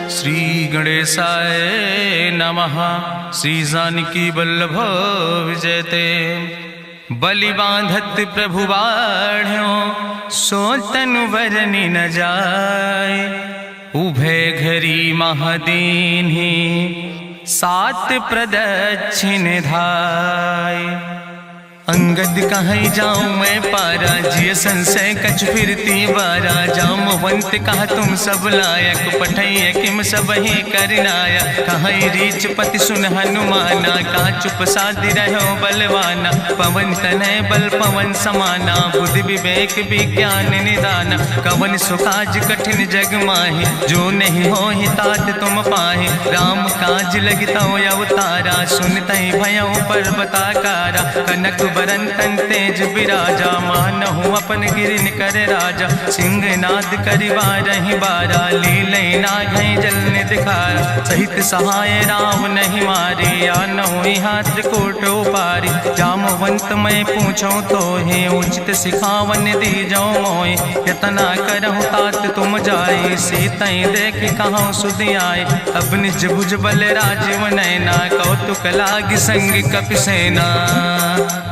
श्री गणेशाय नमः। श्री जानकी वल्लभ विजयते। बलि बांधत प्रभु बाढ़ो सो तनु बरनि न जाय। उभय घरी महादीन्हि सात प्रदक्षिण धाय। अंगद कहीं जाऊं मैं पारा जिय संशय कछ फिरती बारा। जामवंत कहा तुम सब लायक पठैय किम सब ही करनाया। कहीं रीच पति सुन हनुमाना कहा चुप साधि रहो बलवाना। पवन तनय बल पवन समाना बुद्धि विवेक विज्ञान निदाना। कवन सुकाज कठिन जग माहि जो नहीं हो ही तात तुम पाहि। राम काज लगितो अवतारा सुनतहि भयउ पर्वताकारा। कनक बरन तन तेज बिराजा मानहु अपन गिरिन कर राजा। सिंह नाद करिवारहि बारा लीलै नागहि जल निधिखारा। सहित सहाय राम नहीं मारे आनहु यहाँ त्रिकूट उपारी। जामवंत मैं पूछो तो हे उचित सिखावन दीजो मोय। यतना करहु तात तुम जाए सीतई देख कहूँ सुधि आए। अब निज भुज बल राजीव नैना कौतुक लाग संग कपिसेना।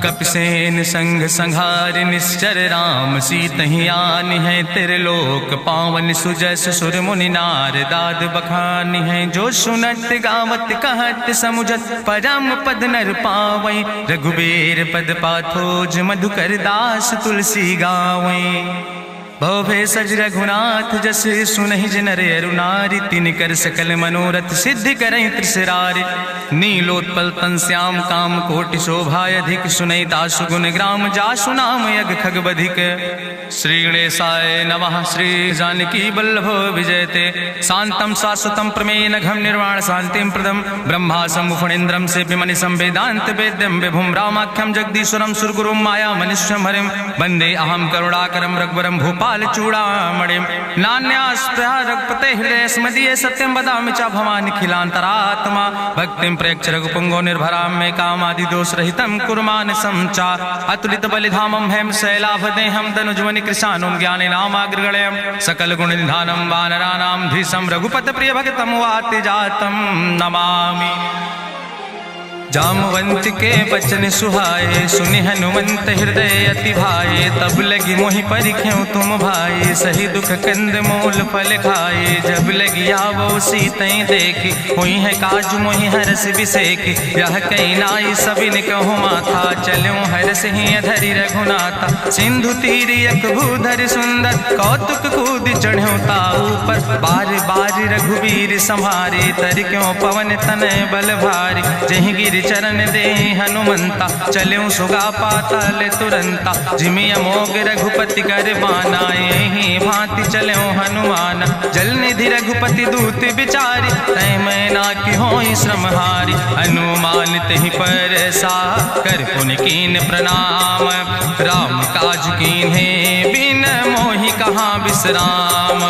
कपिसेन संग संहार निश्चर राम सीतहि आनि है त्रिलोक पावन। सुजस सुर मुनि नार दाद बखानि है। जो सुनत गावत कहत समुझत परम पद नर पावै। रघुबीर पद पाथोज मधुकर दास तुलसी गावै। भवभय सज रघुनाथ जस सुनहि जिनर अरुनारि। तिनकर सकल मनोरथ सिद्धि करहि त्रिसरारि। नीलोत्पल तन श्याम काम कोटि शोभा अधिक। सुनहि दासु गुण ग्राम जासु नाम यज्ञ खग बधिक। श्री गणेशाय नमः। श्री जानकी वल्लभ विजयते। शांतम शाश्वतम प्रमेयन घम निर्वाण शांतिम प्रदम। ब्रह्मा शंभु फणीन्द्रम सेव्यमणि संवेदांत वेद्यम विभुम रामाख्यम जगदीश्वरम सुरगुरुम माया मनुष्यम हरिम। वंदे अहम करुणाकरम रघुवरम भूपाल चूड़ामणिम। नान्यास्पृहा रघुपते हृदय स्मदीय सत्यम वदामि च भवानि खिलांतरात्मा। भक्तिम प्रयच्छ रघुपुंगो निर्भराम मे कामादि दोष रहितम कुर्मान समचा। अतुलित बलिधामम हेम शैलाभदेहम दनुजवनि कृशानुम ज्ञानि नामाग्रगण्यम। सकल गुण निधानम वानराणाम धीसम रघुपत प्रिय भगतम वाति जातम नमामि। जामवंत के बचन सुहाए सुनि हनुमंत हृदय अति भाए। तब लगी मोहि परिख्यो तुम भाई सही दुख कंद मूल फल खाए। जब लगी आवो सीतई देखी हुई है काज मोहि हरस बिसेखी। यह कई नाई सबिन कहु माथा चलो हरस ही धरि रघुनाथा। सिंधु तीर यक भूधर सुंदर कौतुक कूद चढ़ो ताऊ पर। बार बार रघुबीर संहारे तर क्यों पवन तनय बल भारी। जहि गिर चरण दे हनुमंता चलो सुगा पाताल तुरंता। जिमि अमोघ रघुपति कर बाना यही भांति चलो हनुमाना। जल निधि रघुपति दूत बिचारी तय मैना की होई श्रमहारी। हनुमान तहि पर सा कर पुनि कीन प्रणाम। राम काज कीन्हे बिन मोहि कहाँ विश्राम।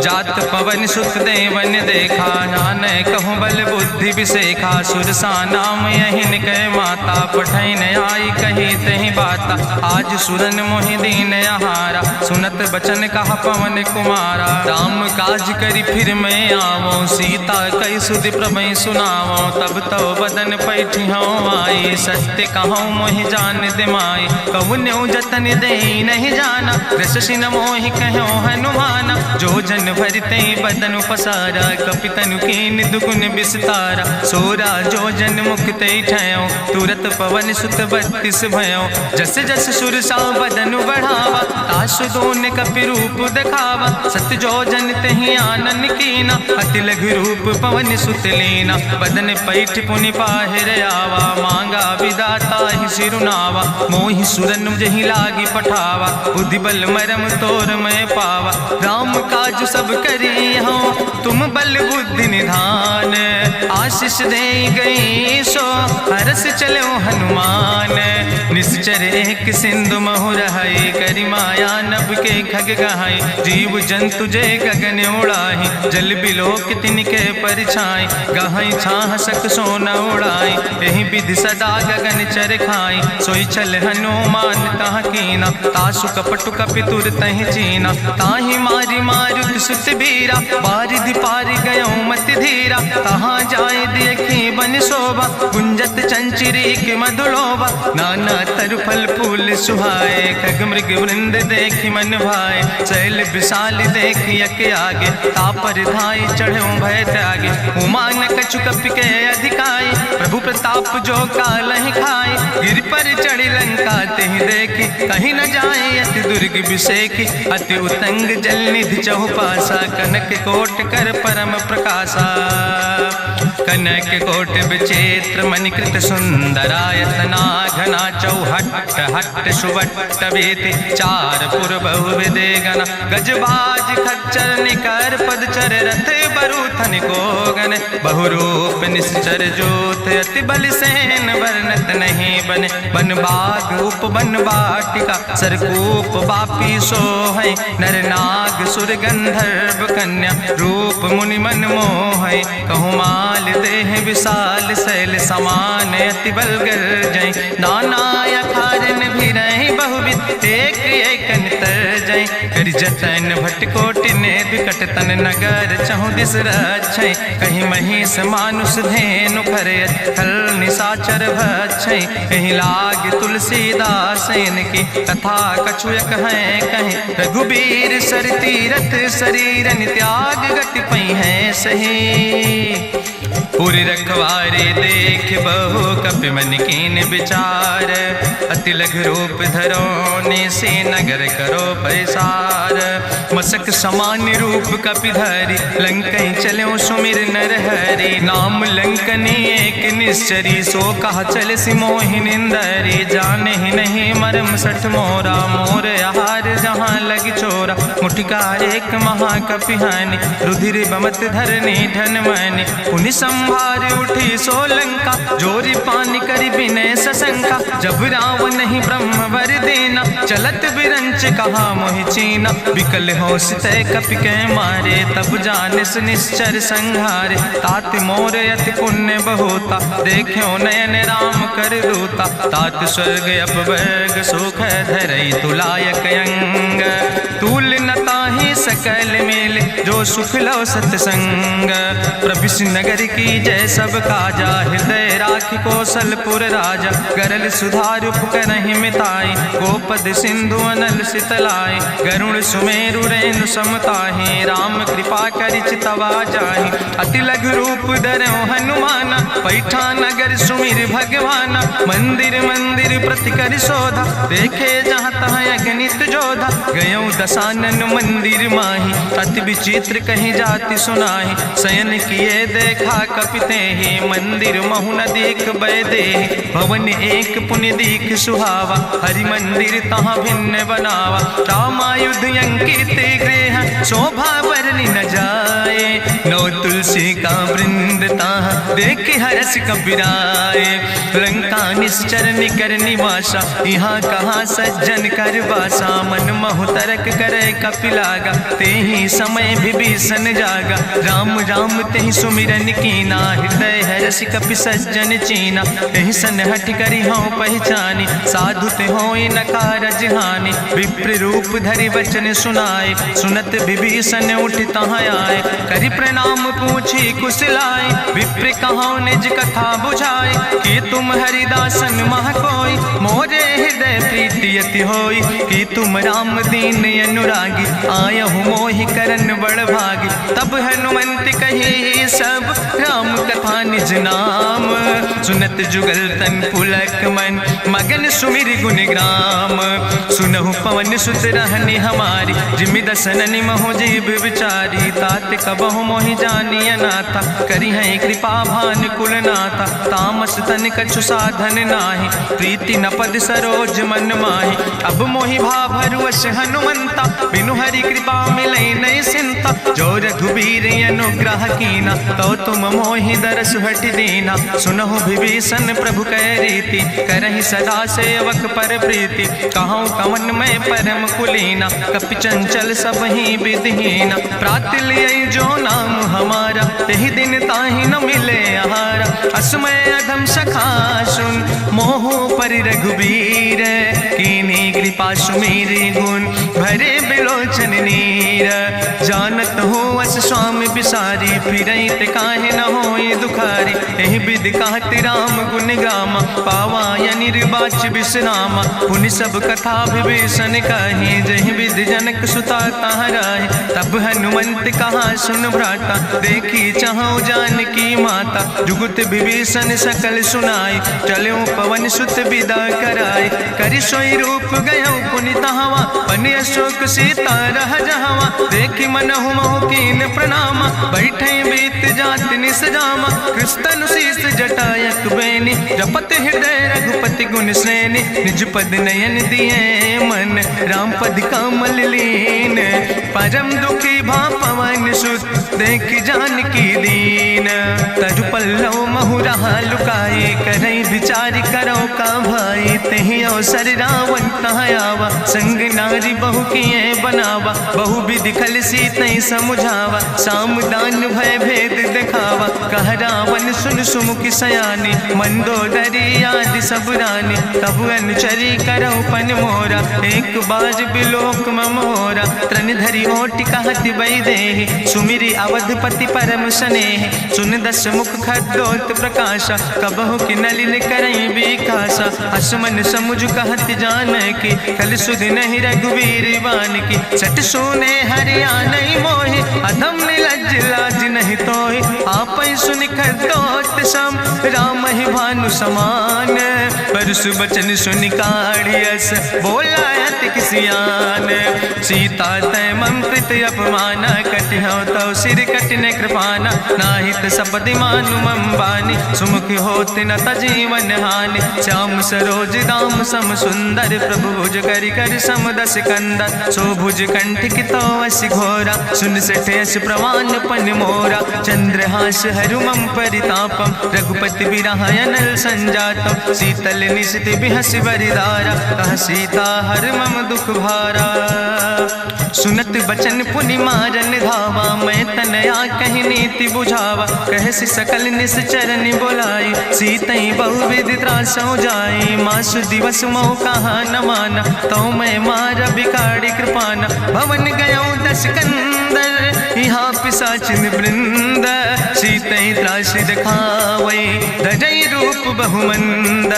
जात पवन सुत देवन देखा नान कहूँ बल बुद्धि विसेखा। सुरसा नाम यहिन कह माता पठैन आई कही तहि बाता। आज सुरन मोहि दीन आहारा सुनत बचन कहा पवन कुमारा। राम काज करी फिर मैं आवो सीता कई सुधि प्रभु सुनावो। तब तो बदन पैठी हूँ आई सत्य कहूँ मोहि जान दिमाई। कहुन्यु जतन दे नहीं जाना रससिन मोहि कहो हनुमाना। जो जन भरते बदन पसारा कपितनु कीन दुगुन विस्तारा। सोरा जो जन मुक्ते ठयो तुरत पवन सुत 32 भयो। जस जस सुरसा बदन बढ़ावा तासु दोन कपि रूप दिखावा। सत्य जो जन तहि आनन कीना अति लघु रूप पवन सुत लीना। बदन पैठ पुनि पाहिर आवा मांगा विदाता ही सिरुनावा। मोहि सुरन जहि लागी पठावा बुद्धि बल मरम तोर मैं पावा। राम काज सब करी हो तुम बल बुद्धि निधान। आशीष दे गई सो हरस चलो हनुमान। निश्चर एक सिंधु महुर हई करी माया नभ के खग गहाई। जीव जंतु जे गगन उड़ाही जल बिलोक तिनके परछाई। गहाई छाह सक सोन उड़ाई यही विधि सदा गगन चर खाई। सोई चल हनुमान तह कीना तासु कपटु कपितुर तहि चीना। ताहि मारी मारुत सुत बीरा बारिधि पारि गयो मत धीरा। तहाँ जाय देखी बन शोभा गुंजत चंचिरीक मधुलोभा। नाना तरु फल फूल सुहाए खग मृग वृंद देखी मन भाए। शैल विशाल देखी यके आगे तापर धाई चढ़ो भय त्यागे। उमान कछु कपि के अधिकाई प्रभु प्रताप जो कालहि खाई। गिर पर चढ़ी लंका तेहि देखी कहीं न जाए अति दुर्ग विषेखी। अति उतंग जल निधि चहुपासा कनक कोट कर परम प्रकाशा। कनक कोट विचित्र मणिकृत सुंदरायतना घना चौहट्ट हट्ट सुवट्ट वेति। चार पुर बहुविधे गना गजबाज खच्चर निकर पदचर रथ बरूथन को गन। बहुरूप निश्चर जोत अति बल सेन वर्णत नहीं बने। बन बाग उप बन बाटिका सरकूप बापी सोहै। नर नाग सुर गंधर्व कन्या रूप मुनि मन मोहै। कहूँ माल देह विशाल शैल समान अति बल गर्जै। नाना अखारन भी रही बहुविध एक एक तर जै। कर जतन भटकोटि ने विकट तन नगर चहु दिस रक्षै। कहीं महिष मानुष धेनु खरे खल निशाचर भक्षै। कहीं लाग तुलसीदास इनकी कथा कछुयक है कहीं। रघुबीर सर तीरथ शरीरन त्याग गति पई है सही। पूरी रखवारे देख बहु कपि मन कीन विचार। अति लघु रूप धरो से नगर करो पैसार। मसक समान रूप कपि धरि लंकई चलो सुमिर नर हरि। नाम लंकनी एक निश्चरी सो कहा चल सी मोहि निंदरी। जाने ही नहीं मरम सठ मोरा मोर आहार जहाँ लग चोरा। मुठिकार एक महाकपि हानि रुधिर बमत धरनी धन मनि। पुनि संभार उठी सोलंका जोरी पानी करी विनय सशंका। जब रावण नहीं ब्रह्म वर देना चलत बिरंच कहा मोहि चीना। विकल होश तय कपि के मारे तब जानिस निश्चर संहारे। तात मोर अति पुण्य बहुता देखो नयन राम कर दूता। तात स्वर्ग अपवर्ग सुख धरई तुलायक अंग। तूल न ताहि सकल मेल जो सुख लो सत्संग। प्रभिस नगर की जय सब काजा हृदय राखि कौशलपुर राजा। गरल सुधार उपकरहि मिताई गोपद सिंधु अनल सितलाई। गरुण सुमेरु रेणु समताहि राम कृपा करि चितवा जाहि। अति लघु रूप धरो हनुमाना पैठा नगर सुमिर भगवाना। मंदिर मंदिर प्रति कर शोधा देखे जहाँ तहाँ अगणित जोधा। गयो दशानन मंदिर माही अति विचित्र कहीं जाति सुनाही। शयन किए देखा कपिते ही मंदिर महु न देख बैदे। भवन एक पुण्य दीख सुहावा हरि मंदिर तहाँ भिन्न बनावा। रामायुध अंकित गृह शोभा वर्णि न जाए। नौ तुलसी का वृंद तहाँ देख हरस कबीराए। लंका निश्चर निकर निवासा यहाँ कहाँ सज्जन कर वासा। मन महु तरक करे कपिलागा ते ही समय विभीषण जागा। राम राम तेहि सुमिरन कीना हृदय हरस कपि सज्जन चीना। एहि सन हठ करि हूँ पहचानी साधु ते होई न कारज हानि। विप्र रूप धरि वचन सुनाए सुनत विभीषण उठ तहाँ आए। करि प्रणाम पूछी कुशलाए विप्र कहाँ निज कथा बुझाए। कि तुम हरिदासन मह कोई मोरे हृदय प्रीति अति होई। कि तुम राम दीन अनुरागी आयहु मोहि करन बड़ भागी। तब हनुमंत कही सब राम कथा निज नाम। सुनत जुगल तन पुलक मन मगन सुमिर गुण ग्राम। सुनहु पवन सुत रहनी हमारी जिमि दसननि महो जीव विचारी। तात कबहु मोहि जानी अनाथा करी है कृपा भान कुलनाथा, तामस तन कछु साधन नाही, प्रीति न पद सरोज मन माही। अब मोहि भाभरुअस हनुमंता, बिनु हरि कृपा मिलै नहीं सिंता। जो रघुबीर अनुग्रह कीना, तो तुम मोहि दरस हटि दीना। सुनहु विभीषण प्रभु कै रीति, करहि सदा सेवक पर प्रीति। कहूँ कवन में परम कुलीना, कपि चंचल सब ही विधिहीना। प्रात लियै जो नाम हमारा, यही दिन ताहि न मिले आहारा। असमय अधम सखा सुन, मोह पर रघुबीर। कीन्ही कृपा सुमेरि गुण, भरे बिलोचन नीर। जानत हो अस स्वामी बिसारी, फिरहि ते काहे न होई दुखारी। एहि विधि कहत राम गुण गामा, पावा निर्वाच विश्रामा। पुनि सब कथा विभीषण कही, जहि विधि जनक सुता कहाँ रहे। तब हनुमंत कहा सुन भ्राता, देखी चाहूँ जानकी माता। जुगुत विभीषण सकल सुनाई, चलो पवन सुत विदा कराई। करि सोई रूप गयो पुनि तहवा, बनि अशोक सीता रह जहवा। देखी मनहु मोह कीन प्रणामा, बैठे बीत जात निस जामा। कृष्ण शीस जटायक बेनी, जपत हृदय रघुपति गुण श्रेणी। निज पद नयन दिए मन, राम पद कमल लीन। परम दुखी भा पवन सुत, देख जानकी दीन। तरु पल्लव महु रहा लुकाई, करई विचार करो का भाई। तेहि अवसर रावण तहाँ आवा, संग नारी बहु किए बनावा। बहु विधि खल सीतै समुझावा, साम दान भय भेद दिखावा। कह रावण सुन सुमुखी सयानी, मंदोदरी आदि सब रानी। तब अनुचरी करौ पन मोरा, एक बाज बिलोक ममोरा। तृण धरि ओट कहत वैदेही, सुमिरि अवधपति परम स्नेह। सुन दस मुख खद्योत प्रकाशा, कबहु कि नलिन करई विकासा। असमन समुझ कहत जानकी, कल सुध नहीं रघुवीर बान की। सट सुने हरियाणई मोहि, अधम निलज्ज लाज नहीं तोहि। आपै सुनि खद्योत सम, राम ही भानु समान। परसु बचन सुनि काढ़ियस, बोला अति किसियान। सीता तै मम कृत अपमाना, कटिहौ तौ सिर कटिन कृपाना। नाहित सपदि मानु मम बानी, सुमुख होत न तजीवन हानि। श्याम सरोज दाम सम सुंदर, प्रभु भुज करि करि सम दस कंदर। सो भुज कंठ कितो अस घोरा, सुन सठ यस प्रवान पन मोरा। चंद्रहास हरु मम परितापम, रघुपति बिरह अनल संजातम। शीतल निशित बिहसि बरिदारा, कह सीता हर मम दुख भारा। सुनत बचन पुनि मारन धावा, मैं तनया कहि नीति बुझावा। कहसि सकल निश्चरनि बोलाई, सीतई बहुविधि त्रासौ जाई। मासु दिवस मोह कहा न माना, तो मैं मार बिगाड़ी कृपाना। भवन गयो दस कंदर, यहाँ पिशाचिन वृंद। सीतई त्रास दिखावै, धजई रूप बहुमंद।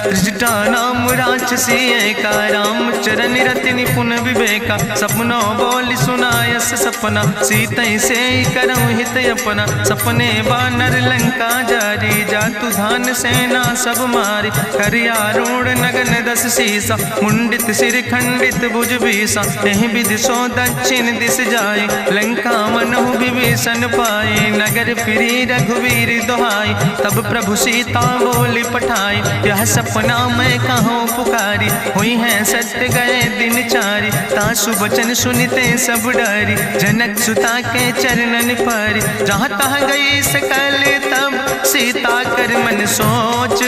त्रिजटा नाम राक्षसी एका, राम चरण रति निपुण विवेका। सपनो बोल सुनायस सपना, सीतई से करऊँ हित अपना। सपने बानर लंका जारी, जातु धान सेना सब मारी। करियारूढ़ नगन दस सीसा, मुंडित सिर खंडित भुज बीसा। यही विधि सो दक्षिण दिस जाए, लंका मनहु विभीषण पाए। नगर फिरी रघुवीर दुहाई, तब प्रभु सीता बोली पठाई। यह सपना मैं कहूँ पुकारी, हुई है सत्य गए दिन चारी। तासु वचन सुनते सब डरी, जनक सुता के चरणन पर। जहाँ तहाँ गई सकल तब, सीता कर मन सोच।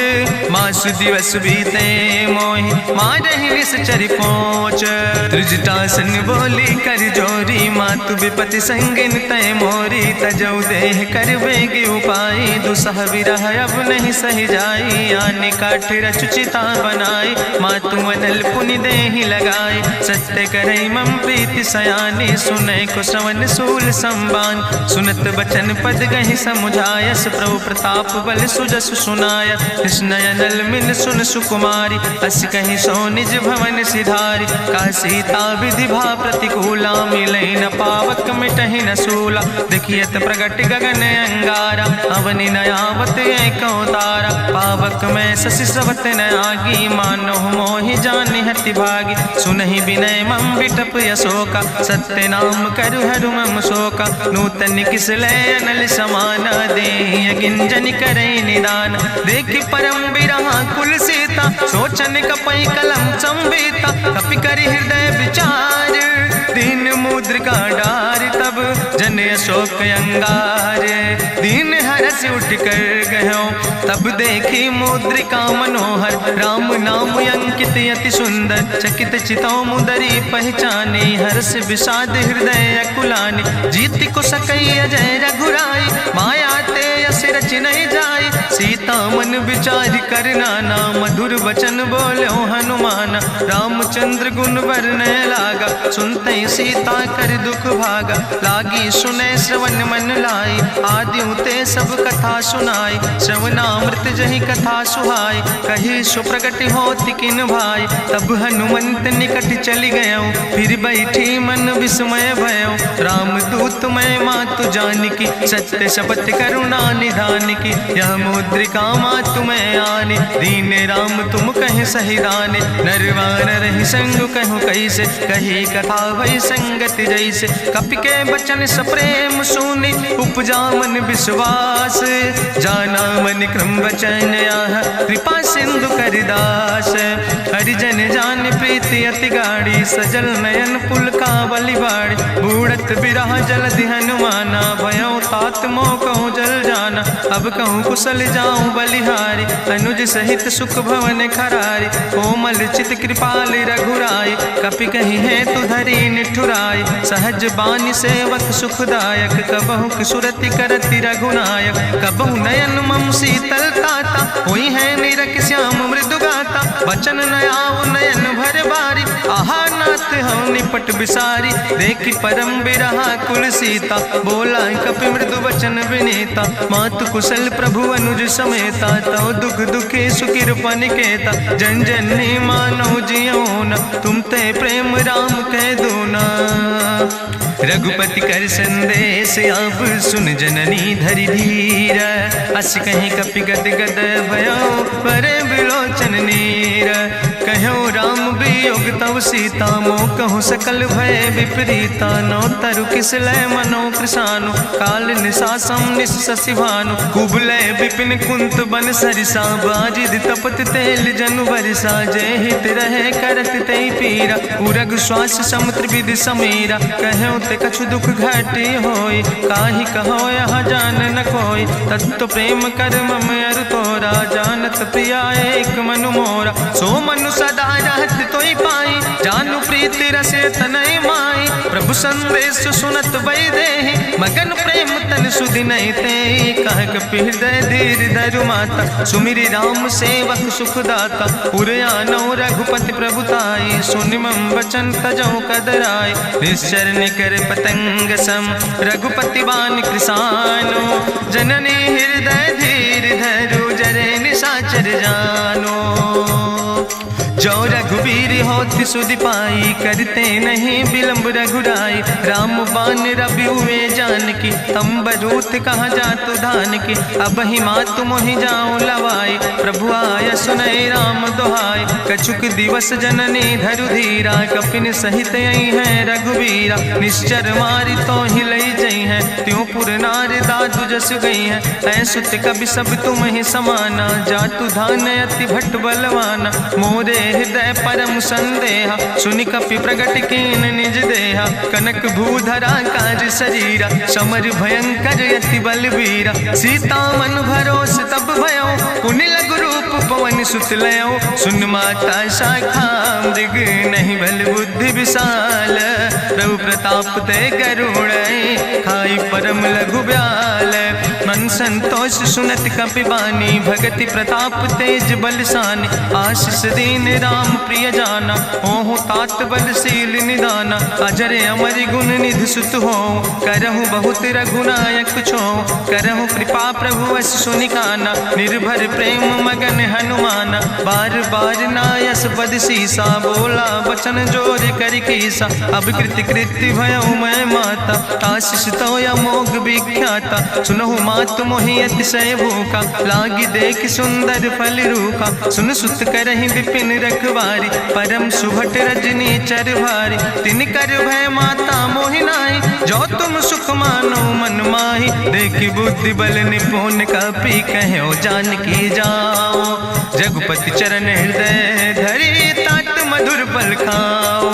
मासु दिवस बीते मोहि, मारहि निश्चर पहुँच। त्रिजटासन बोली कर जोरी, मातु विपति संगिन तय मोरी। तजौ देह कर बेग उपाय, दुसह विरह अब नहीं सही जाई। आने काठ रचुचिता बनाई, मातु अनल पुनि देहि लगाई। सत्य करई मम प्रीति सयानी, सुनै को श्रवण सूल संबान। सुनत बचन पद गहि समुझायस, प्रभु प्रताप बल सुजस सुनाय। कृष्ण अनल मिल सुन सुकुमारी, अस कहि सो निज भवन सिधारी। का सीता विधि भा प्रतिकूला, मिलै न पावक मिटहि न सूला। देखियत प्रगट गगन अंगारा, अवनि न आवत एक तारा। पावक में शशि स्रवत न आगी, मानो मोहि जानि हति भागी। सुनहि विनय मम विटप यशोका, सत्य नाम करु हरु मम शोका। तन किसलय अनल समाना दे गिंजन करे निदान देखी परम बिरहा कुल सीता सोचन कपई कलम संवेता कपि करि हृदय विचार दीन मुद्रिका डार तब जन अशोक अंगार दीन हरस उठ कर गयो तब देखी मुद्रिका मनोहर राम नाम अंकित अति सुंदर चकित चितौ मुदरी पहचाने हर्ष विषाद हृदय अकुलाने जीत को सकई अजय रघुराई माया ते यस रच नहीं जाई सीता मन विचार कर नाना मधुर वचन बोलो हनुमान रामचंद्र गुण वर्णय लागा सुनते सीता कर दुख भागा लागी सुने श्रवण मन लाई आदि ते सब कथा सुनाई श्रवणामृत जहि कथा सुहाई कही सुप्रगट होति किन भाई तब हनुमंत निकट चली गयो फिर बैठी मन विस्मय भयो राम दूत मैं मातु जानकी सत्य शपथ करुणा निधान की यह मुद्रिका मातु मैं आने दीन राम तुम कहे सही दाने नरवान रही संग कहूँ कैसे कही कथा वही संगत जैसे कपि के बचन सप्रेम सुनि उपजा मन विश्वास जाना मन क्रम वचन आह कृपा सिंधु करिदास हरिजन जान प्रीति अति गाड़ी सजल नयन पुल का बलिबाड़ी बूढ़त बिरह जलधि हनुमाना भयो तात मोह कहूँ जल जाना अब कहूँ कुशल जाऊँ बलिहारी अनुज सहित सुख भवन खरारी कोमल चित कृपाल रघुराई कपि कही है तु धरी निठुराई सहज बानी सेवक सुखदायक कबहु सुरति करति रघुनायक कबहु नयन मम शीतल ताता हुई है निरख श्याम मृदु गाता बचन नयाव नयन भर बारी आहा नाथ हम निपट बिसारी देखी परम बिरहा कुल सीता बोला कपि मृदु वचन विनीता मातु कुशल प्रभु अनुज समेता तव दुख दुखी सुखिर पनिकेता जन जन मानो जियो न तुम ते प्रेम राम कह दो ना रघुपति कर संदेश अब सुन जननी धरि धीर अस कहीं कपि गद गद भयो पर बिलोचन नीर कहो राम वियोग तव सीता मोह कहूँ सकल भय विपरीता नो तरु किसलय मनो कृषानु काल निशासम निशसिभानु कुबलय विपिन कुंत बन सरिसा बाजिद तपत तेल जनु बरिसा जय हित रहे करत ते पीरा उरग श्वास समुद्र विधि समीरा कहो ते कछु दुख घाटी होई काहि कहो यह जान न कोई तत्व प्रेम कर मम अरु तोरा जानत प्रिया एक मनु मोरा सो मनु सदा रहत तोई पाई जानु प्रीति रसे तनय माई प्रभु संदेश सुनत वै देहि मगन प्रेम तन सुधि नहीं ते कह कपि हृदय धीर धरु माता सुमिरि राम सेवक सुखदाता पुरयानो रघुपति प्रभुताई सुनि मम वचन तजौ कदराय निश्चर निकर पतंग सम रघुपति बान कृसानो जननी हृदय धीर धरु जरे निशाचर जानो जो रघुवीर होति सुधि पाई करते नहीं विलंब रघुराई राम बान रवि हुए जानकी तंबरूत कहाँ जातु धान की अब ही मातु मोहि जाऊं लवाई प्रभु आय सुनय राम दुहाई कछुक दिवस जननी धरु धीरा कपिन सहित यही है रघुवीरा निश्चर मारी तो ही लई जई है त्यों पुर नार दादु जस गई है ऐसुत कभी सब तुम ही समाना जातु धान अति भट बलवाना मोरे हृदय परम संदेहा सुनि कपि प्रगट कीन निज देहा कनक भूधरा काज शरीरा समर भयंकर यति बलवीरा सीता मन भरोस तब भयो पुनि लघु रूप पवन सुत लयो सुन माता शाखा मृग नहीं बल बुद्धि विशाल प्रभु प्रताप ते करुण खाई परम लघु ब्याल मन संतोष सुनत कपि बानी भगति प्रताप तेज बलसानी आशीष दीन राम प्रिय जाना ओहु तात बलशील निदाना अजर अमर गुण निधि सुत हो करहु बहुत रघुनायक छो करहु कृपा प्रभु अस सुनिकाना निर्भर प्रेम मगन हनुमाना बार बार नायस पद सीसा बोला वचन जोर कर कीसा अब कृति कृति भयो मैं माता आशीष तो अमोघ विख्याता सुनहु मात मोहि अतिशय भूखा, लागी देख सुंदर फल रूखा। सुन सुत करहि विपिन रखवारी, परम सुभट रजनी चर भारी। तिन कर भय माता मोहि नाहि, जो तुम सुख मानो मन माहि। देखि बुद्धि बल निपुण कपि, कहो जानकी जाओ। जगुपति चरण हृदय धरि, तात मधुर फल खाओ।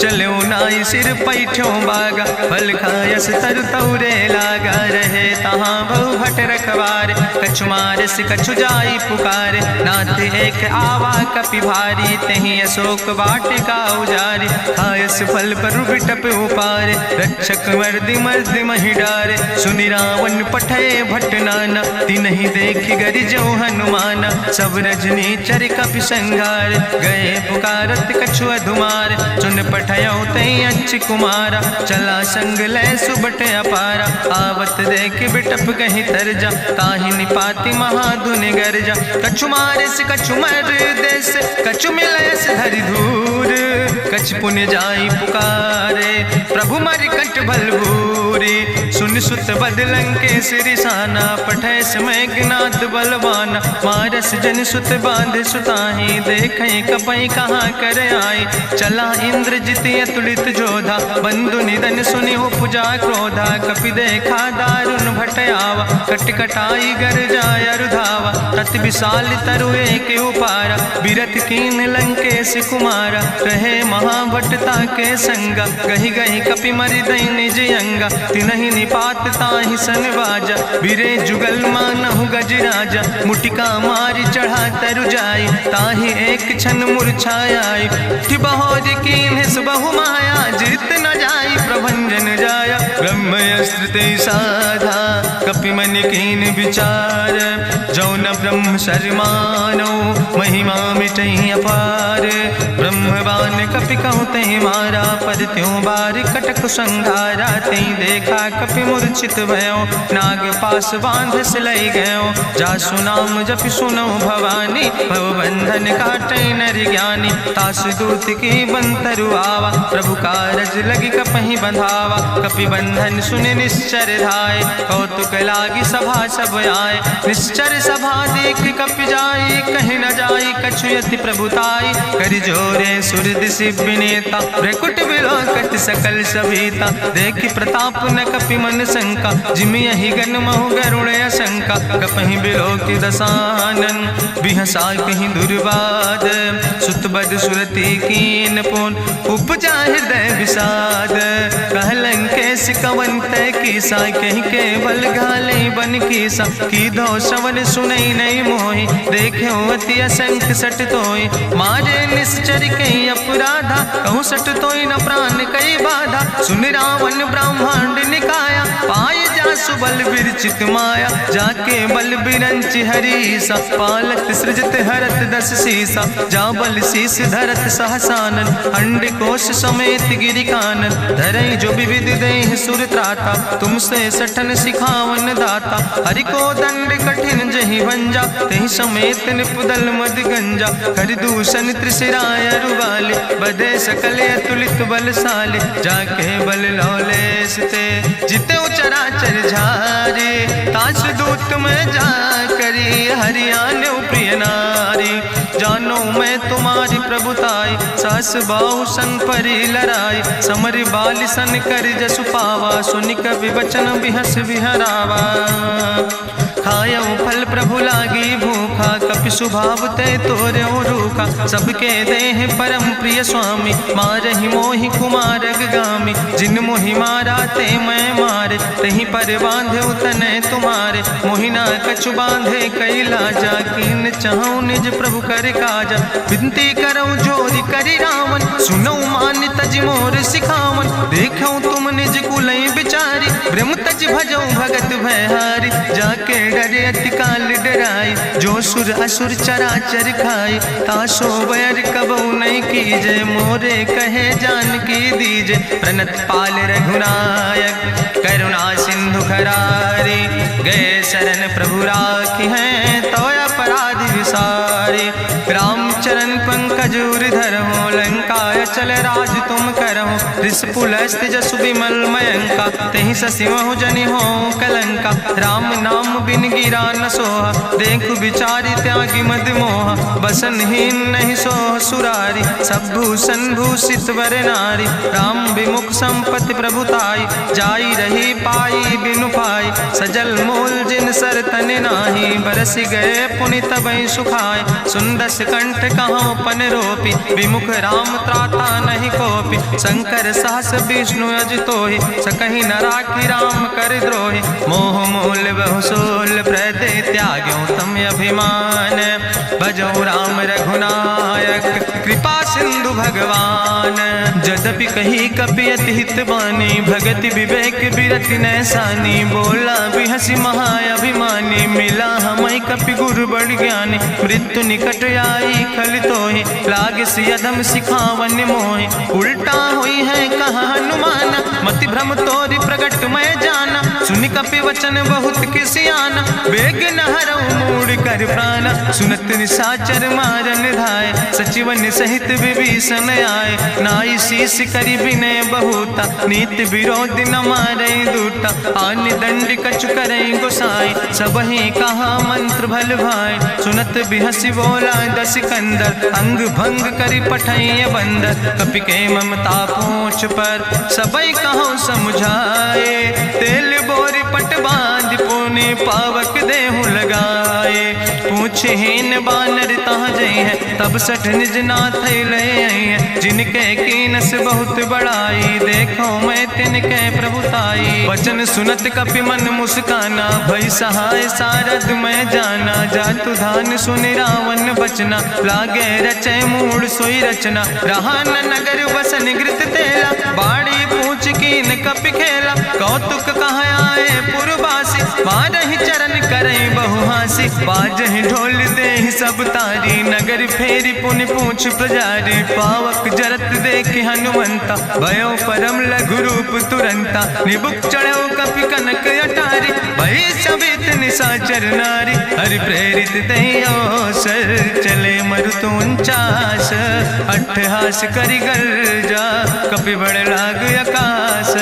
चलो नाई सिर पैठो बागा, फल खायस तरु तौरे लागा। रहे तहाँ बहु भट रखवारे, कछु मारस कछु जाई पुकारे। नाथ एक आवा कपि भारी, तहीं अशोक वाटिका उजारी। खायस फल पर बिटप उपारे, रक्षक मर्दि मर्दि महि डारे। सुनि रावण पठय भट नाना, तिन्हि देखि गरिजो हनुमाना। सब रजनी चर कपि संघार, गए पुकारत कछु अधुमार। सुन पठयो तई अच्छ कुमारा, चला संग लय सुबट अपारा। आवत देख बिटप कहीं तरजा, ताहि निपाति महाधुनि गर्जा। कछु मारिस कछु मर देस, कछु मिलयस धरि धूर। कछ पुण्य जाई पुकारे, प्रभु मरि कंठ बलभूरी। सुन सुत बदलं के सिरिसाना, पठय समय ज्ञात बलवाना। मारस जन सुत बांध सुताही, देखें कपई कहाँ कर आई। चला इंद्रजित अतुलित जोधा, बंधु निधन सुनि उपजा क्रोधा। कपि देखा दारुण भटयावा, कट कटाई गर जाय रुधावा। तत विशाल तरु एक उपारा, बिरथ कीन लंकेश कुमारा। रहे महाभटता के संगा, गहि गहि कपि मरि दई निज अंगा। तिनहि निपात ताहि सन बाजा, बिरे जुगल मानहु गजराजा। मुटिका मारि चढ़ा तरु जाई, ताहि एक क्षण मूर्छाई। बहोज कीन्हिस बहु माया, जीत न जाई प्रभंजन जाया। ब्रह्मयस्त्र ते साधा, कपि मन कीन विचार। जौन ब्रह्म शर्मानो, महिमा मिटई अपार। ब्रह्मवान कपि कहु तहि मारा, पर त्यों बार कटक संघारा। तई देखा कपि मूर्छित भयो, नाग पास बांध सिलई गयो। जासु नाम जपि सुनो भवानी, भव बंधन काटई नर ज्ञानी। तासु दूत की बंतरु आवा, प्रभु कारज लगी कपहि बंधावा। कपि बंधन सुनि निश्चर धाय, कौतुक लागी सभा सब आए। निश्चर सभा देख कपि जाई, कहीं न जाई कछु यति प्रभुताई। करि जोरे सुर दिसि विनेता, भ्रकुट विलोकत सकल सभीता। देखि प्रताप न कपि मन शंका, जिमि यहि गन महु गरुण असंका। कपहि बिलोकि दसानन, बिहसा कहीं दुर्वाद। सुत बद सुरति कीन पुन, उपजा हृदय विषाद। कहलन केस कवन तय कीसा, कहीं केवल घाले बन कीसा। कीधो श्रवण सुनई नहीं मोहि, देख्यो अति असंख्य सट तोय। मारे निश्चर कई अपराधा, कहूँ सट तोय न प्राण कई बाधा। सुन रावण ब्रह्मांड निकाया, पाय जासु बल विरचित माया। जाके बल बिरंच हरीसा, पालत सृजत हरत दस सीसा। जा बल शीस धरत सहसानन, अंड कोश समेत गिरि कानन। धरई जो विविध देह सुर त्राता, तुमसे सठन सिखावन दाता। हरि को दंड कठिन जहि भंजा, तहि समेत निपुदल मद गंजा। कर दूषण त्रिशिराय रुवाले, बधे सकल अतुलित बलशाले। जाके बल लौलेस ते, जिते चराचर झारे। तास दूत में जा करी, हरियाण प्रिय नारी। जानो मैं तुम्हारी प्रभुताई, सास बाहु सन परी लड़ाई। समर बाल सन कर जसु पावा, सुनि कवि वचन बिहस बिहरावा। खायो फल प्रभु लागी भूखा, कपि सुभाव ते तोर्यो रूखा। सबके देह परम प्रिय स्वामी, मारहि मोहि कुमार गामी। जिन मोहि मारा ते मैं मारे, तहीं पर बांधे तने तुम्हारे। मोहिना कछु बांधे कई लाजा, कीन चाहूं निज प्रभु कर काजा। विनती करऊं जोरि करि रावण, सुनऊ मान तज मोर सिखावन। देखऊं तुम निज कुलई बिचारी, ब्रह्म तज भजऊं भगत भयहारी। जाके डरे अति काल डराई, जो सुर असुर चराचर खाई। तासो बैर कबऊ नहीं कीजे, मोरे कहे जानकी दीजे। प्रणत पाल रघुनायक, करुणा सिंधु खरारी। गए शरण प्रभु राखी हैं, तो अपराध विसारी। रामचरण पंकज धर हो, लंका काय चल राज तुम करहु, ऋष पुलस्त जसु विमल मयंका, तेहि ससिमहु जनि हो कलंका। राम नाम बिन गिरा न सोहा, देखु विचारि त्यागी मद मोहा। बसनहीन नहीं सोह सुरारी, सब भूषण भूषित वर नारी। राम विमुख संपत्ति प्रभुताई, जाई रही पाई बिनु पाई। सजल मूल जिन सर तन नाही, बरस गए पुनि तबहि सुखाय। सुंदस कंठ कहाँ पन रोपी, विमुख राम त्राता नहीं कोपी। शंकर सहस विष्णु अजितोहि, सकहि न राखि राम कर द्रोहि। मोह मूल बहु सोल प्रदे, त्याग्यो तम अभिमान। भजो राम रघुनायक, कृपा सिंधु भगवान। जदपि कही कपि अति हित बानी, भगति विवेक बिरति नैसानी। बोला बिहसि महाअभिमानी, मिला हमय कपि गुरु बड़ ज्ञानी। मृत्यु निकट आई खल तोहि, लागे सियधम सिखावन मोहि। उल्टा हुई है कहा हनुमान, मति भ्रम तोरि प्रगट मैं जाना। सुनि कपि वचन बहुत किसियाना, बेग न हरऊ मूढ़ कर प्राण। सुनत निशाचर मारन धाय, सचिवन सहित विभीषण आए। नाई शीस करि विनय बहुता, नीति विरोध न मारै दूता। आन दंड कछु करै गोसाई, सबहि कहा मंत्र भल भाई। सुनत बिहसि बोला दस कंदर, अंग भंग करि पठैय बंदर। कपि के ममता पूछ पर, सबई कहो समुझाए। तेल बोरि पट बांधि पुनि, पावक देहु लगाए। पूछहीन बानर तहाँ जई है, तब सठ निज नाथ ले आई है। जिनके कीनस बहुत बड़ाई, देखो मैं तिनके प्रभुताई। वचन सुनत कपि मन मुस्काना, भई सहाय सारद मैं जाना। जातु धान सुनि रावण बचना, लागे रचै मूढ़ सोई रचना। रहा न नगर बसन घृत तेला, बाड़ी पूछ कीन कपि खेला। कौतुक कहाँ आए पुरवासी, मारहि चरण करई बहु हासी। बाजहि ढोल देहि सब तारी, नगर फेरी पुनि पूछ प्रजारी। पावक जरत देखि हनुमंता, भयो परम लघु रूप तुरंता। निबुक चढ़ो कपि कनक अटारी, भई सबित निशाचर नारी। हरि प्रेरित तहि अवसर, चले मरुत 49। अट्ठहास करि गर्जा, कपि बड़ लाग आकाश।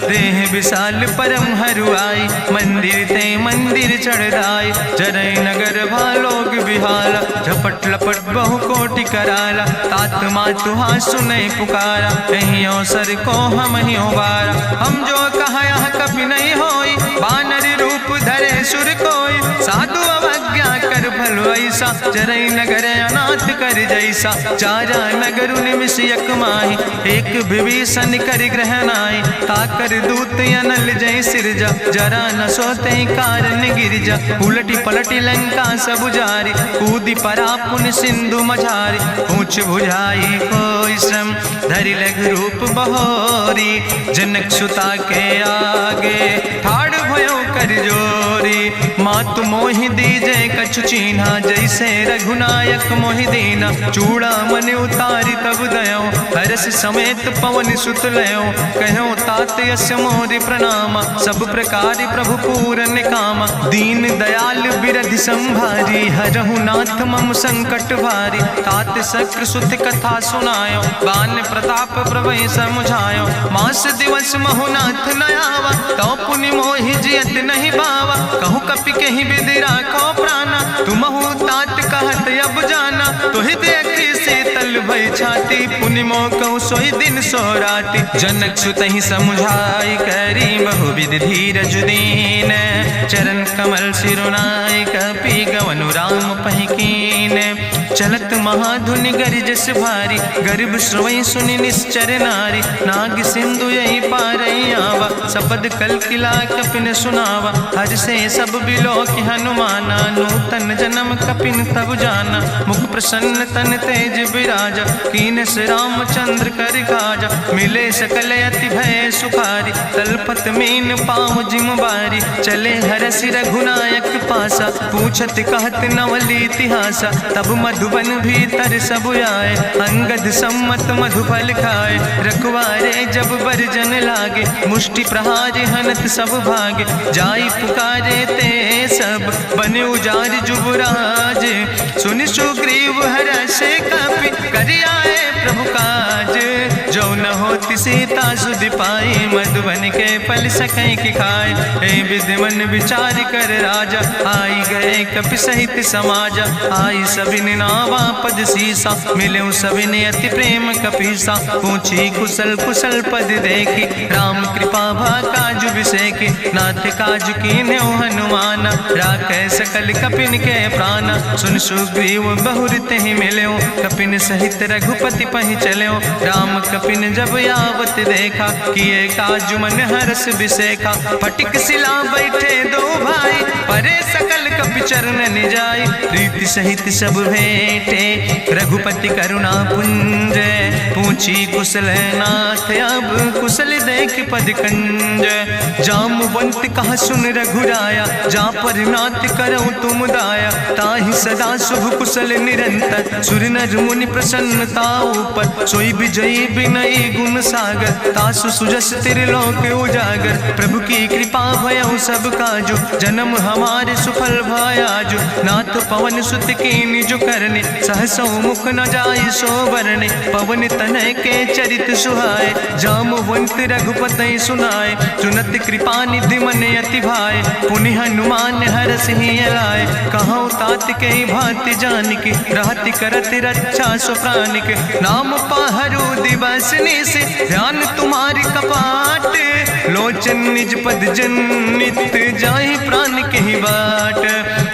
देह विशाल परम हरुआई, मंदिर ते मंदिर चढ़ाई। जरै नगर भालोग बिहाला, झपट लपट बहु कोटि कराला। तात मातु हाँ सुनै पुकारा, एहि अवसर को हम ही बारा। हम जो कहा यहाँ कपि नहीं होई, बानर रूप धरे सुर कोई। साधु अवज्ञा कर भल ऐसा, जरै नगर अनाथ कर जैसा। चारा नगर निमिष यक माही, एक विभीषण कर ग्रह नाई। ताकर दूत अनल जय सिरजा, जरा न सोते कारण गिरजा। उलटी पलटी लंका सब जारी, कूदी परा पुन सिंधु मझारी। पूछ बुझाई कोई श्रम, धरि लघु रूप बहोरी। जनक सुता के आगे, ठाड़ भयो कर जोरी। मातु मोहि दीजे कछु चीन्हा, जैसे रघुनायक मोहि दीना। चूड़ा मन उतारी तब दयो, हरस समेत पवन सुत लयो। कहो तात यस मोरि प्रणामा, सब प्रकार प्रभु पूरन कामा। दीन दयाल बिरधि संभारी, हरहु नाथ मम संकट भारी। तात शक्र सुत कथा सुनायो, बान प्रताप प्रभय समुझायो। मास दिवस महु नाथ न आवा, तो पुनि मोहि जियत नहीं बावा। कहु कपि कहि विधि राखो प्राणा, तुमहु तात कहत अब जाना। तोहि देखि शीतल भई छाती, पुनि मोह कहु सोई दिन सो राति। जनक सुतहि समुझाई, करी बहु विधि धीरज दीन। चरण कमल सिरुनाई, कपि गवनु राम पहि कीन। चलत महाधुनि गरिजस भारी, गर्भ श्रवै सुनि निश्चर नारी। नाग सिंधु यही पारई आवा, सबद कल किला कपिन सुनावा। हर से सब बिलोक हनुमाना, नूतन जन्म कपिन तब जाना। मुख प्रसन्न तन तेज विराजा, कीनस रामचंद्र कर काजा। मिले सकल अति भय सुखारी, तलपत मीन पाँव जिम बारी। चले हरस रघुनायक पासा, पूछत कहत नवल इतिहासा। तब मधुबन भीतर सब आए, अंगद सम्मत मधुफल खाए। रखवारे जब बरजन लागे, मुष्टि प्रहार हनत सब भागे। जाई पुकारे ते सब, बने उजार जुबराज। सुनि सुग्रीव हरषे कपि, करि आए प्रभु काज। सीता सुधि पाई, मधुबन के फल सकै की खाए। हे विधि मन विचार कर राजा, आई गए कपि सहित समाजा। आई सबिन नावा पद सीसा, मिले सबिन अति प्रेम कपीसा। पूछी कुशल कुशल पद देखी, राम कृपा भा काजु बिसेकी। नाथ काजु कीन्हे हनुमाना, राखे सकल कपिन के प्राणा। सुन सुग्रीव बहुर तेहि मिल्यो, कपिन सहित रघुपति पहि चल्यो। राम कपिन जब यावत देखा, किए काजु मन हरस बिसेखा। फटिक सिला बैठे दो भाई, परे सकल कपि चरण निजाई। प्रीति सहित सब भेंटे, रघुपति करुणा पुंज। पूछी कुशल नाथ, अब कुशल देख पद कंज। जामवंत कहा सुन रघुराया, जा पर नाथ करऊं तुम दाया। ताहि सदा शुभ कुशल निरंतर, सुर नर मुनि प्रसन्नता ऊपर। सोई विजयी विनयी गुण सागर, तासु सुजस त्रिलोक उजागर। प्रभु की कृपा भयउ सब काजु, जन्म हमारे सुफल भयाजु। नाथ पवन सुत की निज करने, सहसो मुख न जाय सो बरने। पवन तनय के चरित सुहाए, जामवंत रघुपति सुनाए। चुनत कृपा निधि मन अति भाए, पुनि हनुमान हरस ही लाए। कहूँ तात के भांति जानकी, रहति करत रक्षा सो प्राणिक। नाम पाहरु दिवस निस, ध्यान तुम्हारी कपाट। लोचन निज पद जनित, जाहि प्राण के ही बाट।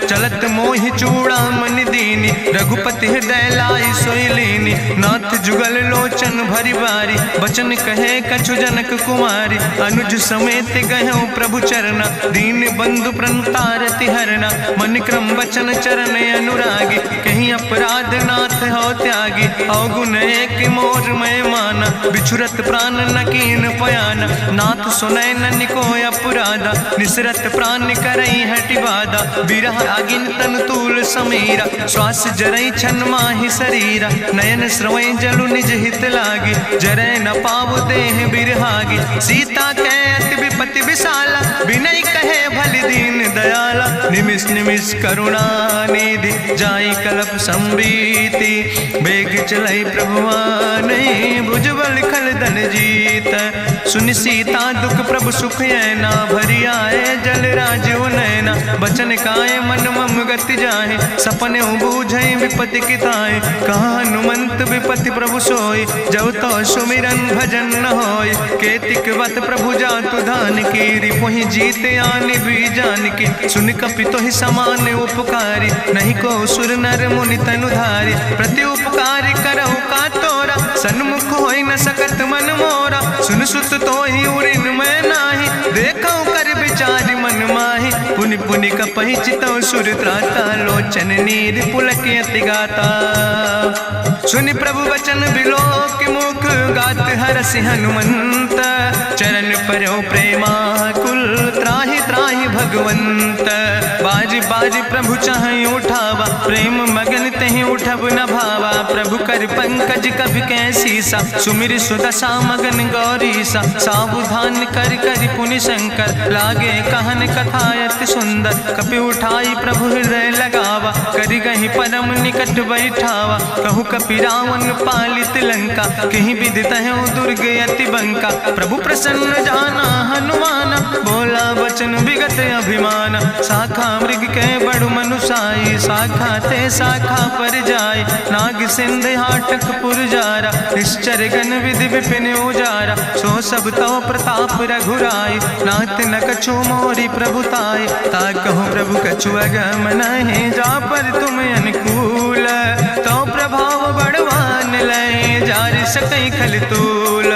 चलत मोहि चूड़ामणि दीनी, रघुपति हृदय लाई सोई लीनी। नाथ जुगल लोचन भरि बारी, बचन कहे कछु जनक कुमारी। अनुज समेत गयो प्रभु चरना, दीन बंधु प्रणतारति हरना। मन क्रम बचन चरण अनुरागी, कहीं अपराध नाथ हो त्यागी। अवगुण एक मोर मैं माना, बिछुरत प्राण न कीन पयाना। नाथ सुनय नन को अपराधा, निसरत प्राण करई हटि बाधा। बिरह अगिन तन तूल समीरा, श्वास जरई छन माहि शरीरा। नयन श्रवै जलु निज हित लागी, जरै न पाव देह बिरहागी। सीता के अति विपति विशाला, विनय कहे भलि दीन दयाला। निमिष निमिष करुणा निधि, जाई कलप संबीति। बेग चलै प्रभुआनै, भुजबल खल धन जीत। सुनि सीता दुख प्रभु सुख ऐना, भरि आए जल राजु नैना। बचन काए मन मम गति जाहे, सपने बूझै विपति किताए। कहा हनुमंत विपति प्रभु सोई, जब तो सुमिरन भजन न होय। केतिक वत प्रभु जातु धान की, रिपुहि जीत आनि भी जान की। सुन कपि तोहि समान उपकारी, नहीं को सुर नर मुनि तनुधारी। प्रति उपकार करहु का तोरा, सन्मुख होई न सकत मन मोरा। सुन सुत तोहि उरिन मैं नाही, देखौ कर विचारि मन माहि। पुनि पुनि कपहि चितौ सुर त्राता, लोचन नीर पुलक अति गाता। सुनि प्रभु वचन बिलोक मुख, गात हरसि हनुमंत। चरण परौ प्रेमाकुल, त्राहि त्राहि भगवंत। बाज बाज प्रभु चाहि उठावा, प्रेम मगन तेहि उठब न भावा। प्रभु कर पंकज कभि कैसीसा, सुमिर सुदशा मगन गौरीसा। सावधान कर कर पुनि शंकर, लागे कहन कथा अति सुंदर। कपि उठाई प्रभु हृदय लगावा, करि गहि परम निकट बैठावा। कहु कपि रावण पालित लंका, कहीं विधि तहु दुर्ग अति बंका। प्रभु प्रसन्न जाना हनुमाना, बोला वचन विगत अभिमाना। शाखा मृग के बड़ु मनुसाई, शाखा ते शाखा पर जाय। नाग सिंध हाटक पुरजारा, निश्चर गण विधि विपिन उजारा। सो सब तव प्रताप रघुराई, नाथ न कछु मोरी प्रभुताई। ता कहूँ प्रभु कछु अगम नहीं, जा पर तुम अनुकूल। तो प्रभाव बड़वान लय, जार सकई खल तूल।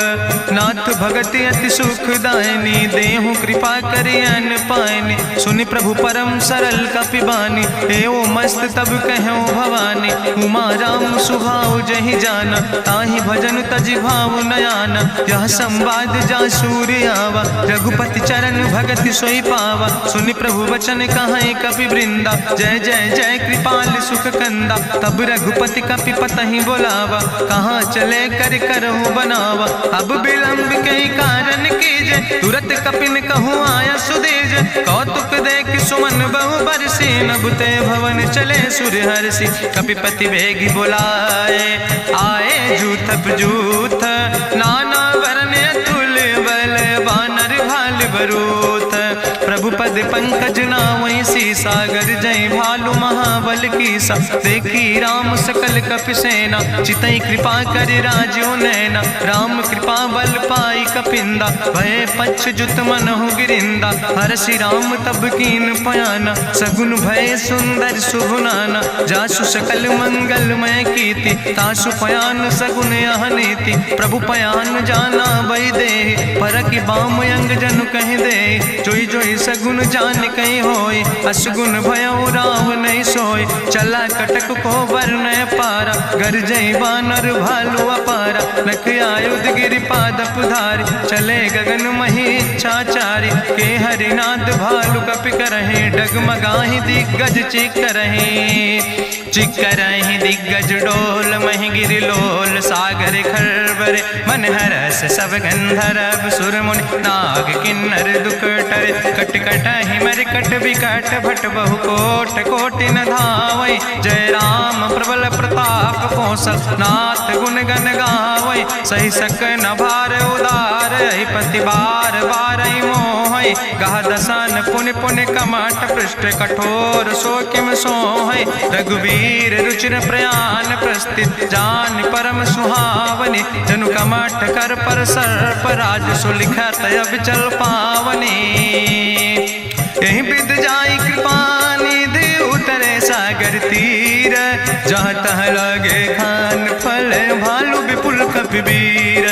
नाथ भगति अति सुखदायनी, देहु कृपा करि अन पायनी। सुनि प्रभु परम सरल कपिबानी, एओ मस्त तब कहूँ भवानी। उमा राम सुभाव जहि जाना, ताहि भजन तजि भाव नयाना। यह संवाद जा सूर्य आवा, रघुपति चरण भगति सोई पावा। सुनि प्रभु वचन कहाई कपि वृंदा, जय जय जय कृपाल सुख कंदा। तब रघुपति कपि पतहि बोलावा, कहाँ चले कर करहु बनावा। अब विलंब कई कारण कीजे, तुरत कपिन कहूँ आया सुदेज। कौतुक देख सुमन बहु बरसी, नभुते भवन चले सुर हरसी। कपिपति वेगी बुलाए, आए जूथप जूथ, नाना वरन पद पंकज नावै सीसा, गर्जय भालु महाबल कीसा। देखी राम सकल कपि सेना, चितई कृपा कर राजो नैना। राम कृपा बल पाई कपिंदा, भय पक्ष जुत मनहु गिरिंदा। हरषि राम तब कीन पयाना, सगुन भय सुंदर शुभ नाना। जासु सकल मंगलमय कीर्ति, तासु पयान सगुन अहनीति। प्रभु पयान जाना बई दे, परकि बाम अंग जनु कहि दे। जोई जोई सगुन जान कहीं होय, असगुन भयो राव नहीं सोय। चला कटक को वर्णय पारा, गर्जय बानर भालु अपारा। लख आयुध गिरि पादप धारि, चले गगन मही इच्छाचारि। के हरिनाद भालु कपि करहि, डगमगाहि दिग्गज चिकरहि। चिकरहि दिग्गज डोल, महि गिरि लोल। सागर खरबर मन हरस, सब गंधर्व सुर मुनि। नाग किन्नर दुख टरे, कट कटहि मरकट विकट। भट बहु कोट कोटि न धावै, जय राम प्रबल प्रताप कौशल। नाथ गुण गण गावै, सही सक न भार उदार। पति बार बार मोहै, गह दसन पुनि पुनि कमठ। पृष्ठ कठोर सो किम सोहै, रघुवीर रुचिर प्रयाण। प्रस्थित जान परम सुहावनी, जनु कमठ कर पर सर्प। राज सुलिखत अविचल पावनी, यही विद जाई कृपा निधि। उतरे सागर तीर, जहाँ तह लगे खान फल। भालु विपुल कपिवीर,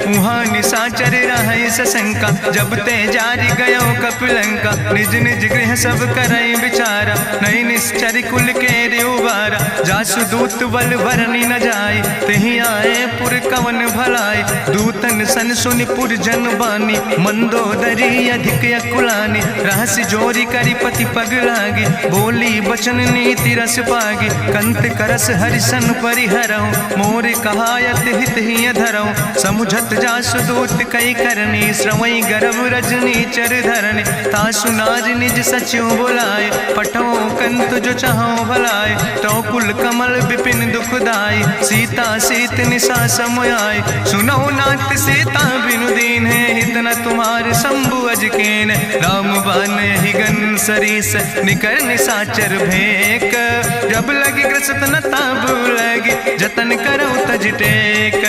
उहाँ निशाचर रहै सशंका। जब ते जारी गयो कपिलंका, निज निज गृह सब करई विचारा। नहीं निश्चर कुल के रेउबारा, जासु दूत बल भरनी न जाय। तेहि आए पुर कवन भलाई, दूतन सन सुनि पुर जन बानी। मंदोदरी अधिक अकुलानी, रहस्य जोरी करी पति पग लागी। बोली बचन नीति रस पागी, कंत करस हरिसन परिहरहु। मोर कहायत हित ही धरहु, समुझत जासु दूत कई करनी। श्रवई गर्भ रजनी चर धरनी, तासु नाज निज सचिव बुलाए। पठो कंत जो चाहो भलाए, तो कुल कमल विपिन दुखदाई। सीता सीत निशा समयाय, सुनो नाथ सीता बिनु दीन है। हित न तुम्हारे शंभु अजकेन, राम बान ही गन सरीस। निकर निशाचर भेक, जब लगी ग्रसत न ताब लगी। जतन करो तज टेक,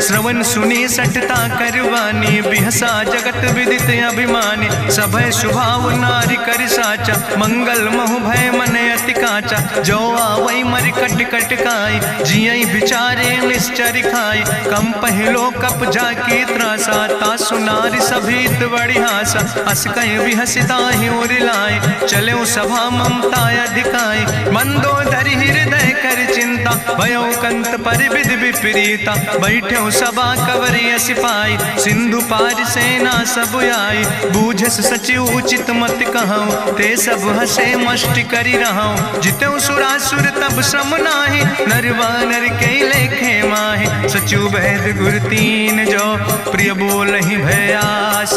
श्रवण सुनी सटता करवानी। बिहसा जगत विदित अभिमानी, सभय स्वभाव नारी कर साचा। मंगल महु भय मन अति काचा, जो आवै मर कट कट खाई। जियई बिचारे निश्चर खाई, कम पहलो कप जाकी त्रासा। तासु नारी सभीत बड़ी हासा, अस कहीं विहसिता ही उर लाए। चले सभा ममता अधिकाई, मंदोदरी हृदय कर चिंता। भयो कंत पर विध विपरीता, बैठे सभा कवरिय सिपाही। सिंधु पार सेना सब आई, बूझस सचिव उचित मत कहूँ। ते सब हसे मष्ट करी रहूँ, जितेऊ सुरासुर तब श्रम नाही। नरवानर के लेखे माहि, सचिव भेद गुर तीन जो। प्रिय बोल ही भयास,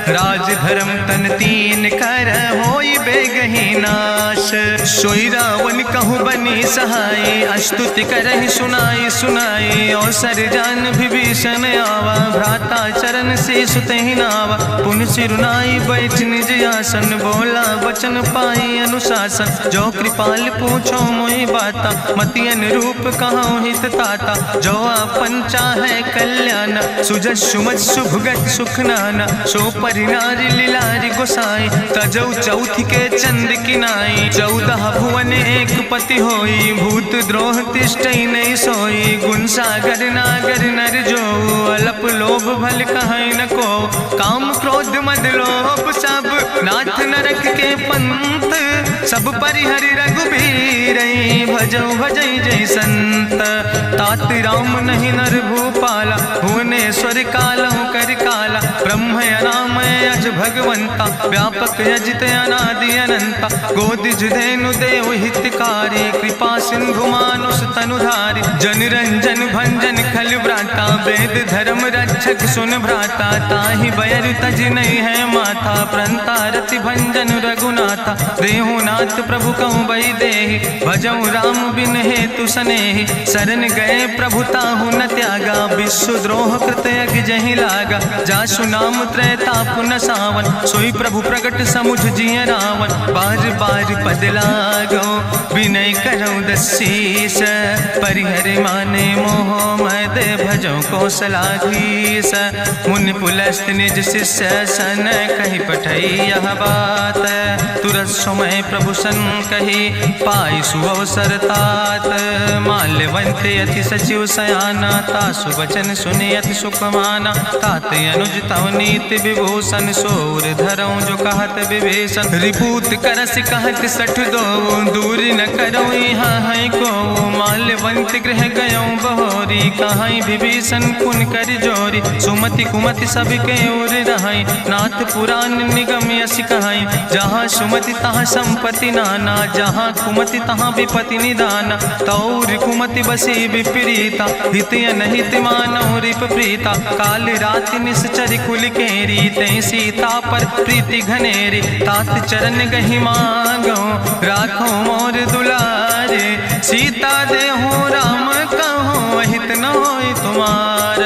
राज धर्म तन तीन कर। होई बेगही नाश, सोई रावण कहूँ बनी सहाय। अस्तुति करहि सुनाई सुनाई, अवसर जान विभीषण आवा। भ्राता चरण से सुतहि नावा, पुन सिरुनाई बैठ निज आसन। बोला वचन पाई अनुशासन, जो कृपाल पूछो मोहि बाता। मति अनुरूप कहूँ हित ताता, जो आपन चाहे कल्याण। सुजस सुमत सुभगत सुख नाना, सो परिनारी लीलारी गोसाई। तजौ चौथ के चंद किनाई, 14 भुवन एक पति होई। भूत द्रोह तिष्ठई नहीं सोई, गुण सागर नागर नर जो। अलप लोभ भल कहीं न को, काम क्रोध मद लोभ सब। नाथ नरक के पंथ, सब परिहरि रघुबीर। भजौ भजई जय संत, तात राम नहीं नर भूपाला। भुवनेश्वर कालहु कर काला, ब्रह्म अनामय अज भगवंता। व्यापक अजित अनादि अनंता, गोदिज धेनु देव हितकारी। कृपा सिंधु मानुष तनुधारी, जन रंजन भंजन खल व्राता। वेद धर्म रक्षक सुन भ्राता, ताहि बयर तज नहीं है माथा। प्रंता रति भंजन रघुनाथा, देहु नाथ प्रभु कहूँ बई देहि। भजऊ राम बिन हेतु सनेहि, शरण गए प्रभु ताहु न त्यागा। विश्व द्रोह कृत यज्ञ जहि लागा, जासु नाम त्रैताप न सावन, सोई प्रभु प्रगट समुझ जिय रावण। बार बार पद लागो विनय करऊँ दसीस, परिहर माने मोह मद भजो कौशलाधीश। मुनि पुलस्त निज शिष्य सन, कही पठई यह बात। तुरत समय प्रभु सन कही, पाई सुअवसर तात। माल्यवंत अति सचिव सयाना, तासु वचन सुनि अति सुख माना। तात अनुज तव नीति विभूषण, सोर धरऊँ जो कहत विभीषण। रिपूत करस कहत सठ दो, दूर न करऊँ यहाँ है को। माल्यवंत गृह गयऊँ बहोरी, कहाई विभीषण पुन कर जोरी। सुमति कुमति सबके ओर रहाई, नाथ पुराण निगम यस कहाई। जहाँ सुमति तहाँ संपत्ति नाना, जहाँ कुमति तहाँ विपति निदाना। तौर कुमति बसी विपरीता, हित अनहित मानव रिप प्रीता। काल राति निश्चर कुल केरी, तै सीता पर प्रीति घनेरी। तात चरण गहि मांगो, राखो मोर दुलारे। सीता देहु राम कहो, अहित न होय तुम्हार।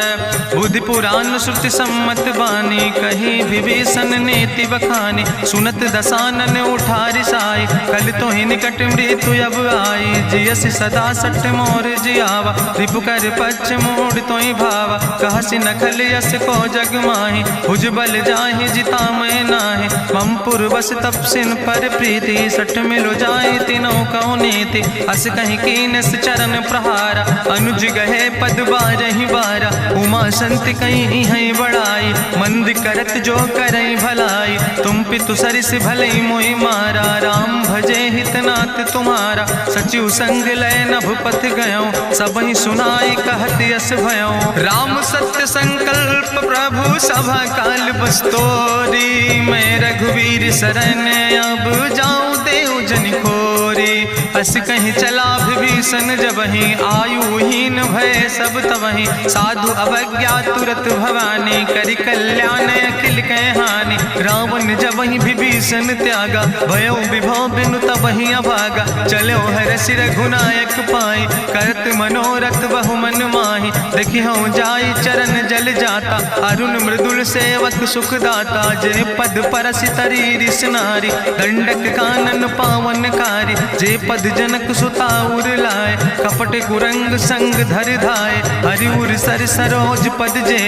बुद्धि पुराण श्रुति सम्मत बानी, कही विभीषण नीति बखानी। सुनत दसानन उठारि साई, कल तो ही निकट मृत्यु अब आई। जियस सदा सठ मोर जियावा, रिपु कर पक्ष मोड़ तो ही भावा। कहसि नखल यस को जग माही, भुज बल जाहि जिता मैं नाही। ममपुर बस तपसिन पर प्रीति, सठ मिलो जाए तीनों कौ नीति। अस कहीं कीनस चरण प्रहारा, अनुज गहे पद बारहि बारा। उमा संत कहीं है बड़ाई, मंद करत जो करई भलाई। तुम पितु सरिस भलई मोहि मारा, राम भजे हितनाथ तुम्हारा। सचिव संग लय नभ पथ गयो, सबहि सुनाई कहत यस भयो। राम सत्य संकल्प प्रभु सभा काल बस्तोरी। मैं रघुवीर शरण अब जाऊं देव जन खोरी। अस कहीं चला विभीषण जबहि, आयुहीन भय सब तबहि। साधु अवज्ञा तुरत भवानी, करि कल्याण अखिल कै हानि। रावण जबहि विभीषण त्यागा, भयो विभव बिनु तबहि अभागा। चलो हरषि रघुनायक पाई, करत मनोरथ बहु मन माही। देखियो जाई चरण जल जाता, अरुण मृदुल सेवक सुख दाता। जे पद परसि तरी रिस नारी, दंडक कानन पावन कारी। जे पद जनक सुता उर लाए, कपट कुरंग संग धर धाय। हरिउर सर सरोज पद जे,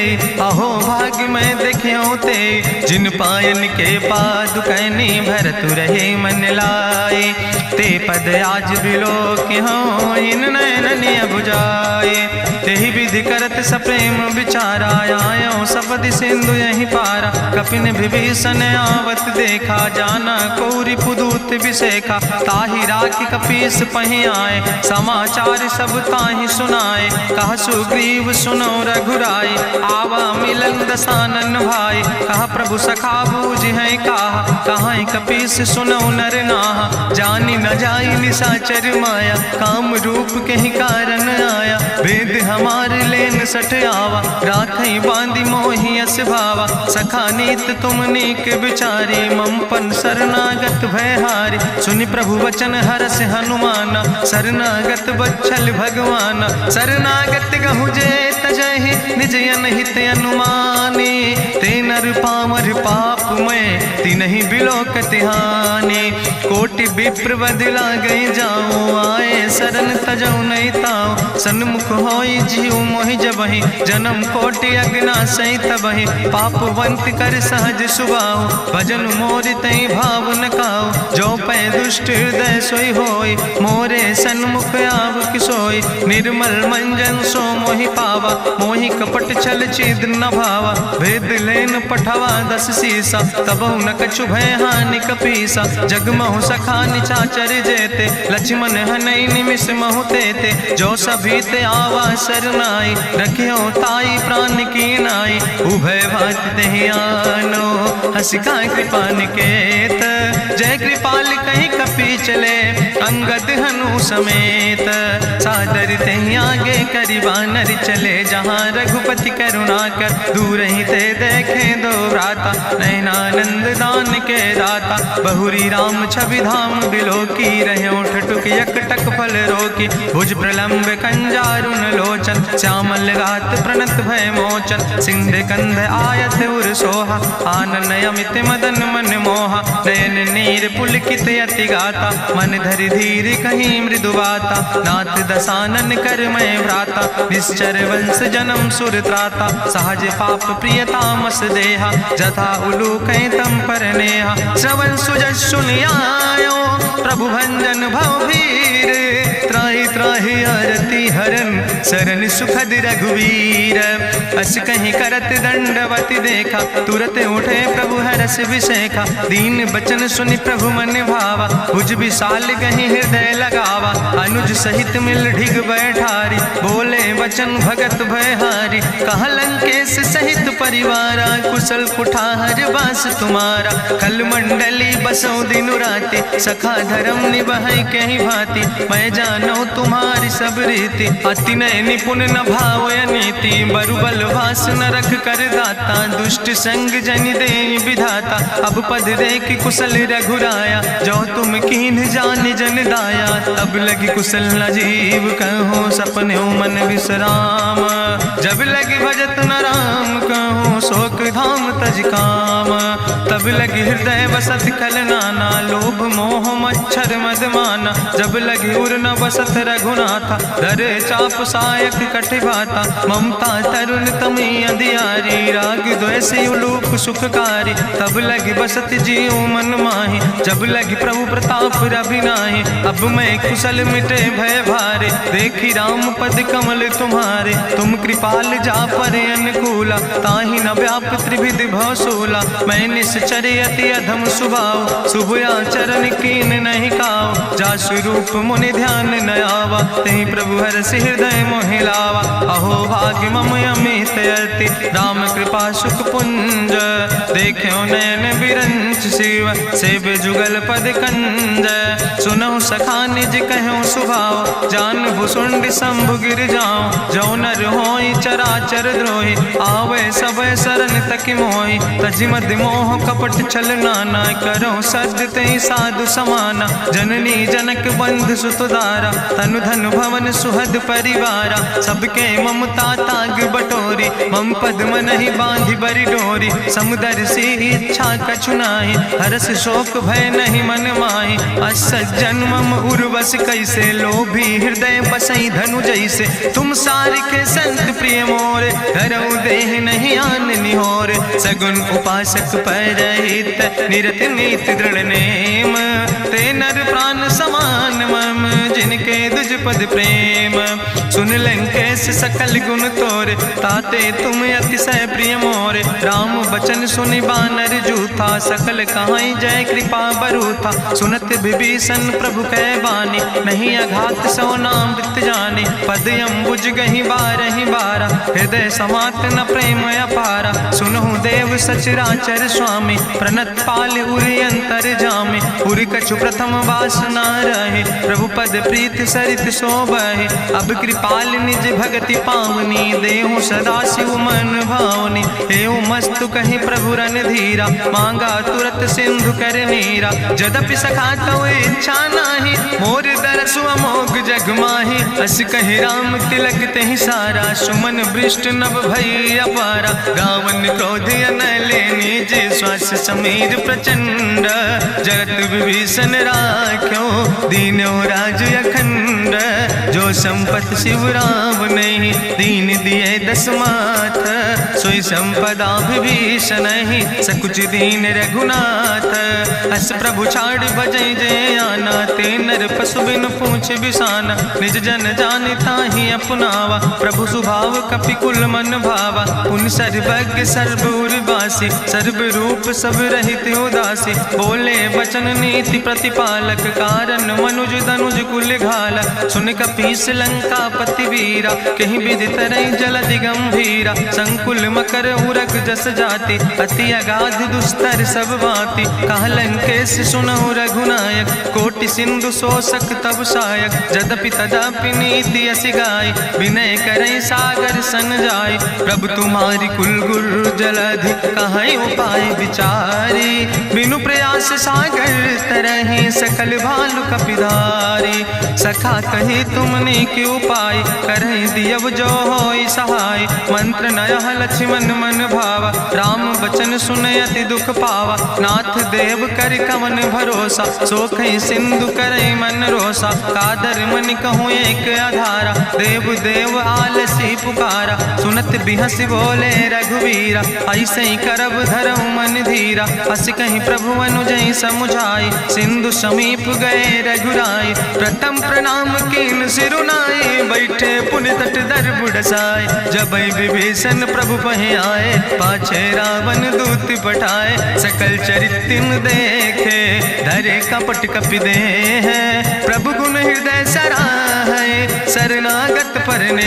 अहो भाग्य मैं देखियो ते। जिन पायन के पादु कैनी, भरत रहे मन लाए। ते पद आज बिलोक हो, इन नयन बुझाए। तेहि विधि करत सप्रेम विचारा, आयो सपदि सिंधु यही पारा। कपिन विभीषण आवत देखा, जाना कौरि पुदूत विशेखा। ताहि राखि कपीस पहि आए, समाचार सब ताहि सुनाए। कह सुग्रीव सुनो रघुराई, आवा मिलन दसानन भाई। कह प्रभु सखा बूझ है काहा, कहाँ कपीस सुनो नर नाहा। जानी न जाई निशाचर माया, काम रूप के ही कारण आया। वेद हमार लेन सठ आवा, राखई बांधी मोहि यस भावा। सखा नीत तुम नीक विचारी, ममपन शरणागत भयहारी। सुनि प्रभु वचन हरस हनुमाना, शरणागत बच्छल भगवाना। शरणागत गहु जे तजहि, निज अनहित अनुमानी। ते नर पामर पाप में, तिनहि बिलोकत हानि। कोटि विप्र बदला गई जाऊँ, आए शरण तजऊ नहीं ताऊ। सन्मुख होई जीव मोहि जबहि, जन्म कोटि अग्ना सही तबहि। पापवंत कर सहज सुभाऊ, भजन मोर तई भाव न काऊ। जो पै दुष्ट हृदय सोई होई, मोरे सन्मुख आव किसोई। निर्मल मंजन सो मोहि पावा, मोहि कपट छल छिद्र न भावा। भेद लेन पठवा दस सीसा, तबहु न कछु भय हानि कपीसा। जगमहु सखा निचाचर जेते, लक्ष्मण हनई निमिष महु तेते। जो सभी ते आवा सरनाई, रखियो ताई प्राण की नाई। उभय भात तेहि आनो, हसिका कृपा निकेत। जय कृपाल कहीं कपी चले, अंग अंगद हनु समेत। सादर तहि आगे करि बानर चले, जहाँ रघुपति करुणा कर दूर ही ते देखे दो भ्राता। नयनानंद दान के दाता, बहुरी राम छवि धाम बिलोकी। रहे ठटुक यकटक फल रोकी, भुज प्रलंब कंजारुन लोचन। श्यामल गात प्रणत भय मोचन, सिंध कंध आयत उर सोहा। आनन अमित मदन मन मोहा, नयन नीर पुलकित अति गाता। मन धरि धीर कहीं मृदु बाता, नाथ दसानन कर मैं भ्राता। निश्चर वंश जन्म सुर त्राता, सहज पाप प्रियतामस देहा। जथा उलूक तम पर नेहा, श्रवण सुजस सुनियायो। प्रभु भंजन भव भीर, त्राहि त्राहि आरती हरन। शरण सुखद रघुवीर, अस कहीं करत दंडवत देखा। तुरत उठे प्रभु हरस विशेखा, दीन बचन सुनि प्रभु मन भावा। भुज विशाल कहीं हृदय लगावा, अनुज सहित मिल ढिग बैठारी। बोले वचन भगत भयहारी, कहा लंकेश सहित परिवारा। कुशल कुठार बास तुम्हारा, कल मंडली बसो दिनु राति। सखा धर्म निभाई कहीं भांति, मैं जानो तुम्हारी सब रीति। अति नय निपुण न भाव नीति, बरुबल भास न रख कर दाता। दुष्ट संग जन दे विधाता, अब पद देख कुशल रघुराया। जो तुम कीन जान जन दाया, तब लगी कुशल न जीव कहो। सपने मन विश्राम, जब लगी भजत न राम कहो। शोक धाम तज काम, तब लगी हृदय बसत खल नाना। लोभ मोह मच्छर मद माना, जब लगी उर न बसत रघुनाथा। धर चाप सायक कटिभाता, ममता तरुण तमी अंधियारी। राग द्वेष उलूक सुखकारी, तब लगी बसत जीव मन माही। जब लगी प्रभु प्रताप रवि नाही, अब मैं कुशल मिटे भय भारे। देखी राम पद कमल तुम्हारे, तुम कृपाल जा पर अनुकूला। ताहि न व्याप त्रिविध भवसूला, मैं निश्चर अति अधम स्वभाव। शुभ आचरण कीन नहीं काव, जा स्वरूप मुनि ध्यान न आवा। तेहि प्रभु हरषि हृदय मोहि लावा। अहो भाग्य मम अमित अति, राम कृपा सुख पुंज। देखो नयन बिरंच शिव, सेव जुगल पद कंज। सुनहु सखा निज कहूँ सुभाव, जान भुसुंड शंभु गिर जाऊं। जो नर होई चराचर द्रोही, आवे सब शरण तक मोहि। तजि मद मोह कपट छल नाना, करो सद तेहि साधु समाना। जननी जनक बंधु सुत दारा, तनु धन भवन सुहद परिवारा। सबके ममता ताग बटोरी, मम पद मन ही बांधि बरी डोरी। समुदर सी इच्छा कछु नाही, हरस शोक भय नहीं मन माही। असज्जन मम उर्वश कैसे, लोभी हृदय बसई धनु जैसे। तुम सारिके संत प्रिय मोरे, धरऊ देह नहीं आन निहोर। सगुन उपासक परहित, निरत नीति दृढ़ नेम। ते नर प्राण समान मम, जिनके दुज पद प्रेम। सुन लंकेश सकल गुण तोरे, ताते तुम अतिशय प्रिय मोरे। राम बचन सुनि बानर जूथा, सकल कहाई जय कृपा बरूथा। सुनत विभीषण प्रभु कै बानी, नहीं अघात सो नाम वृत जानी। पद अम्बुज गहि बारहि बारा, हृदय समात न प्रेम अपारा। सुनहु देव सचराचर स्वामी, प्रणत पाल उरि अंतर जामी। उरि कछु प्रथम वासना रहे, प्रभु पद प्रीत सरित शोभहि। अब कृपाल निज भगति पावनी, देहु सदा शिव मन भावनी। एवं मस्तु कहि प्रभु रन धीरा, मांगा तुरत सिंधु कर नीरा। जदपि सखा तो इच्छा नाही, मोर दरसु अमोघ जग माही। अस कहि राम तिलक तेहि सारा, सुमन वृष्ट नभ भई अपारा। गावन क्रोध अनले निज, श्वास समीर प्रचंड। जगत विभीषण राख्यो, दीनो राज अखंड। जो संपत शिव राम नहीं, दीन दिए दस माथ। सोई संपदा विभीषण नहीं, सकुच दीन रघुनाथ। अस प्रभु छाड़ भजई जय आना, ते नर पशु बिन पूछ बिसाना। निज जन जानिता ही अपनावा, प्रभु स्वभाव कपिकुल मन भावा। उन सर्वज्ञ सर्वउर्वासी, सर्व रूप सब रहित उदासी। बोले वचन नीति प्रतिपालक, कारण मनुज दनुज कुल घाला। सुन कपीस लंका पति वीरा, कहीं विधि तरई जलधि गंभीरा। संकुल मकर उरग जस जाति, अति अगाध दुस्तर सब भांति। कहा लंकेश सुनहु रघुनायक, कोटि सिंधु सो तोषक तब सायक, जदपि तदपि नीति असि गाय, विनय करई सागर सन जाय। प्रभु तुम्हारी कुल गुरु जलधि, कहीं उपाय विचारी, बिनु प्रयास सागर तरहि, सकल भालु कपिधारी। सखा कही तुमने के उपाय, करहि दियव जो होई सहाय। मंत्र नयह लक्ष्मण मन भावा, राम बचन सुनय अति दुख पावा। नाथ देव कर कवन भरोसा, सोखई सिंधु करई मन रोसा। कादर मन कहूँ एक आधारा, देव देव आलसी पुकारा। सुनत बिहस बोले रघुवीरा, ऐसे ही करब धरऊ मन धीरा। हस कहीं प्रभु अनुजय समुझाई, सिंधु समीप गए रघुराई। प्रथम प्रणाम कीन सिरुनाई, बैठे पुनि तट दर बुढ़साए। जब विभीषण प्रभु पहे आए, पाछे रावण दूत पठाए। सकल चरित्र देखे, धरे कपट कपि दे है। प्रभु गुण हृदय सराहै, शरणागत परने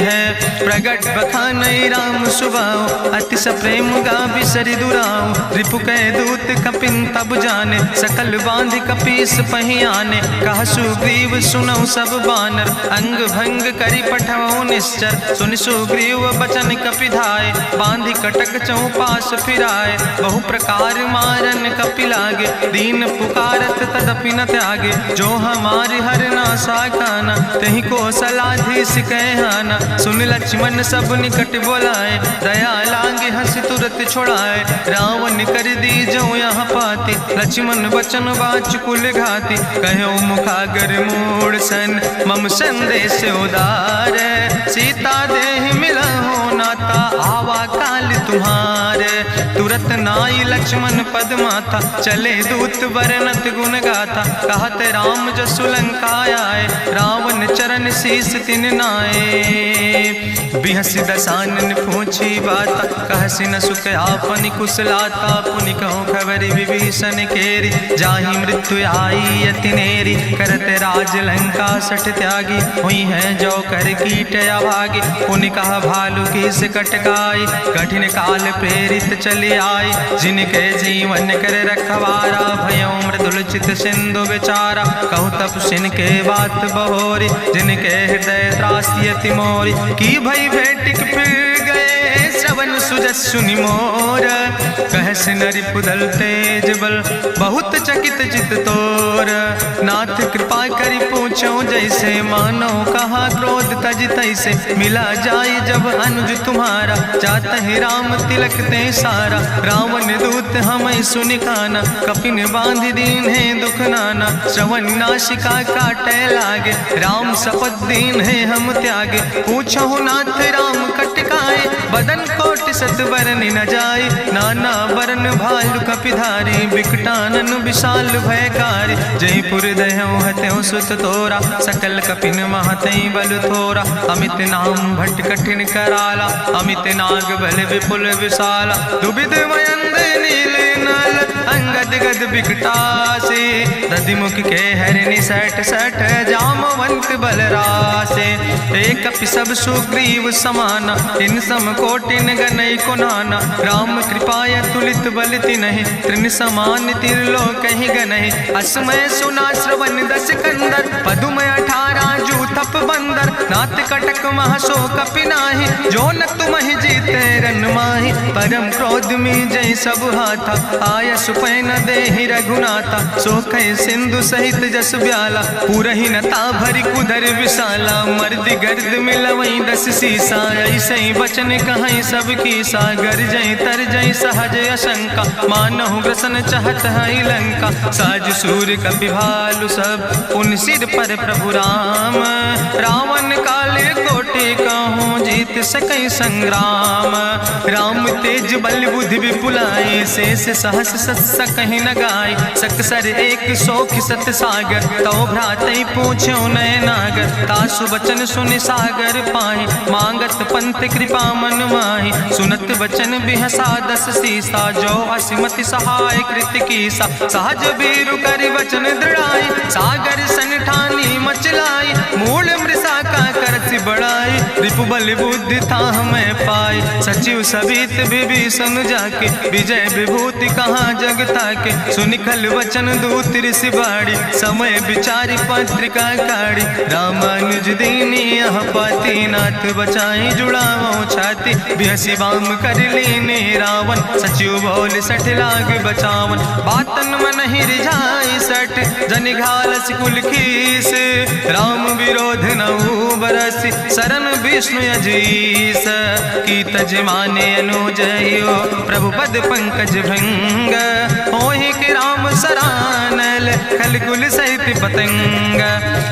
है। प्रगट बखानई राम सुभाओ, अति सप्रेम गावि सरि दुराओ। रिपु कै दूत कपिन तब जाने, सकल बांधि कपीस पहि आने। कहा सुग्रीव सुनौ सब बानर, अंग भंग करि पठवौ निश्चर। सुनि सुग्रीव बचन कपिधाय, बांधि कटक चौपास फिराए। बहु प्रकार मारन कपि लागे, दीन पुकारत तदपि न त्यागे। जो हमारि हर ना साकाना, तहि कौशलाधीश कहना। सुन लक्ष्मण सब निकट बोलाए, दया लागे हंस तुरत छोड़ाए। रावण कर दी जो यहाँ पाती, लक्ष्मण बचन बाच कुल घाती। कहो मुखागर मूढ़ सन, मम संदेश उदार। सीता देह मिला हो नाता, आवा काल तुम्हारे। तुरत नाई लक्ष्मण पद माथा, चले दूत बरनत गुण गाथा। कहत राम जसु लंका आए, रावण चरण शीस तिन नाए। बिहसी दसानन पूछी बाता, कहसी न सुख आपन कुशलाता। पुनि कहूँ खबरि विभीषण केरी, जाहि मृत्यु आई अति नेरी। करत राज लंका सठ त्यागी, हुई है जो कर कीट अभागी। पुनि कहा भालू कीस कटकाई, कठिन काल प्रेरित चली आई। जिनके जीवन कर रखवारा, भयो मृदुल चित सिंधु विचारा। कहूँ तप सिन के बात बहोरी, जिनके हृदय त्रासी अति मोरी। की भई भेटिक फिर गए, श्रवण सुजस सुनि मोर। कहस नरि पुदल तेज बल, बहुत चकित चित तोर। नाथ कृपा करि पूछो जैसे, मानो कहा क्रोध तज तैसे। मिला जाय जब अनुज तुम्हारा, जात है राम तिलक ते सारा। रावण दूत हमें सुनि काना, कपिन बांध दीन है दुख नाना। श्रवण नासिका काटे लागे, राम शपथ दीन है हम त्यागे। पूछो नाथ राम कटकाए, बदन कोटि सत बरन न जाए। नाना बरन भालु कपिधारी, बिकटानन विशाल भयकारी। जयपुर दह्यों हत्यों सुत तोरा, सकल कपिन महतई बल थोरा। अमित नाम भट्ट कठिन कराला, अमित नाग बल विपुल विशाला। दुबिध मयंद नील नल, अंगद गद बिकटासे। दधिमुख के हरिणि सठ सठ, जामवंत बलरासे। एक कपि सब सुग्रीव समाना, इन सम कोटिन गनई को नाना। राम कृपाय तुलित बल तिन्हि, त्रिन समान तिरलोक ही गनहि। असमय सुना श्रवण दस कंदर, पदुमय 18 जूथप बंदर। नाथ कटक महसो कपि नाहि, जो न तुमहि जीते रन माहि। परम क्रोध में जय सब हाथा, आय सुपै न देहि रघुनाथा। सो कह सिंधु सहित जस ब्याला, पूरहि नता भरि कुधर विशाला। मर्द गर्द मिलवई 10 सीसा, ऐसे बचन कहीं सब की सागर। जय तर जय सहज अशंका, मानहु ग्रसन चाहत है लंका। साज सूर कपि भालु सब, पुन सिर पर प्रभु राम। रावण काले कोटि कहूँ, जीत सकई संग्राम। राम तेज बल बुद्धि विपुलाई, शेष सहस सत कहीं न गाय। सकसर 100 सत सागर, तो भ्रातई पूछो नय नागर। तासु बचन सुनि सागर पाहि, मांगत पंथ कृपा मन माहि। सुनत बचन बिहसा 10 सीसा, जो असिमति सहाय कृत कीसा। सहज बीरु करि वचन दृढ़ाई, सागर सन ठानी मचलाई। मूल मृषा का करसि बड़ाई, रिपु बल बुद्धि था हमें पाई, सचिव सबित विभीषण जाके, विजय विभूति कहाँ जग ताके। सुनि खल वचन दूत ऋषि बाड़ी, समय विचारी पत्रिका काढ़ी। रामानुज दीनी यह पाती, नाथ बचाई जुड़ावो छाती। बिहसी बाम कर लीने रावण, सचिव बोल सठ लाग बचावन। बातन मन ही रिझाई सठ, जनि घालस कुल खीस। राम विरोध नहु बरसी, शरण विष्णु अजीस। की तज माने अनुजयो, प्रभु पद पंकज भंग। होहि के राम सरानल, खल कुल सहित पतंग।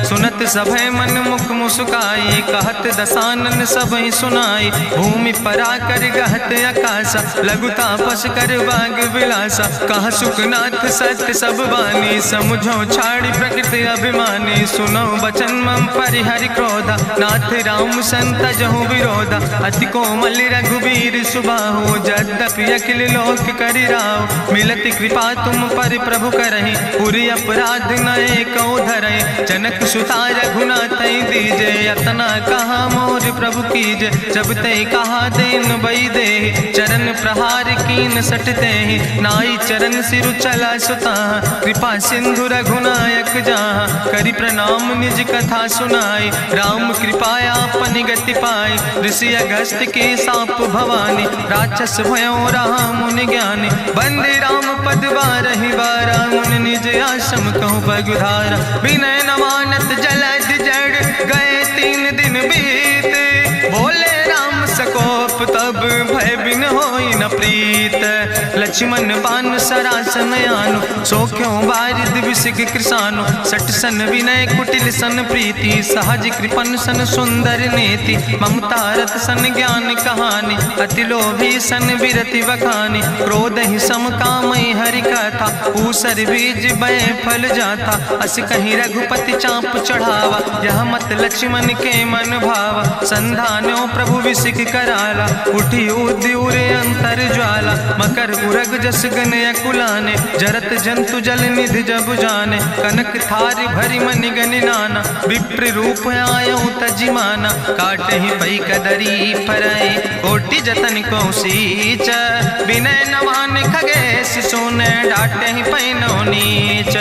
सुनत सभय मन मुख मुस्काई, कहत दसानन सबहि सुनाई। भूमि परा कर गहत आकाशा, लघु तापस कर बाग विलासा। कहा सुखनाथ सत्य सब बानी, समुझो छाड़ी प्रकृति अभिमानी। सुनो बचन मम परिहरि क्रोधा, नाथ राम संत जहु विरोधा। अति कोमल रघुबीर सुबाहु, यद्यपि अखिल लोक करि राव। मिलति कृपा तुम पर प्रभु करहि, पुरि अपराध नए कौ धरहि। जनक सुता रघुनाथ दीजे, यतना कहा मोर प्रभु कीजे। जब ते कहा देन बई दे, चरण प्रहार कीन सट देहि। नाई चरण सिरु चला सुता, कृपा सिंधु रघुनायक जहाँ। करि प्रणाम निज कथा सुनाई, राम कृपाया अपनी गति पाई। ऋषि अगस्त के साप भवानी, राक्षस भयो रहा मुनि ज्ञानी। बंदे राम पद बारहि बारा, मुनि निज आश्रम कहु पगुधारा। विनय न मानत जलद जड़, गए 3 दिन बीते। बोले राम सकोप तब, भय बिन होई न प्रीत। लक्ष्मण बान सरासन यानु, सो क्यों बारिद विसिग कृसानु। सठ सन विनय कुटिल सन प्रीति, सहज कृपन सन सुंदर नीति। ममता रत सन ज्ञान कहानी, अति लोभी सन विरति बखानी। क्रोध ही सम कामई हरि कथा, ऊसर बीज बय फल जाता। अस कहीं रघुपति चाप चढ़ावा, यह मत लक्ष्मण के मन भावा। संधान्यो प्रभु विसिक कराला, उठी उद्यूर अंतर ज्वाला। मकर उरग जस गन अकुलाने, जरत जंतु जल निधि जब जाने। कनक थारी भरी मनि गनि नाना, विप्र रूप आयो तजिमाना। काटहि पई कदरी फरई, कोटि जतन को सींच। विनय नवान खगेश सोने, डाटहि पैनो नीच।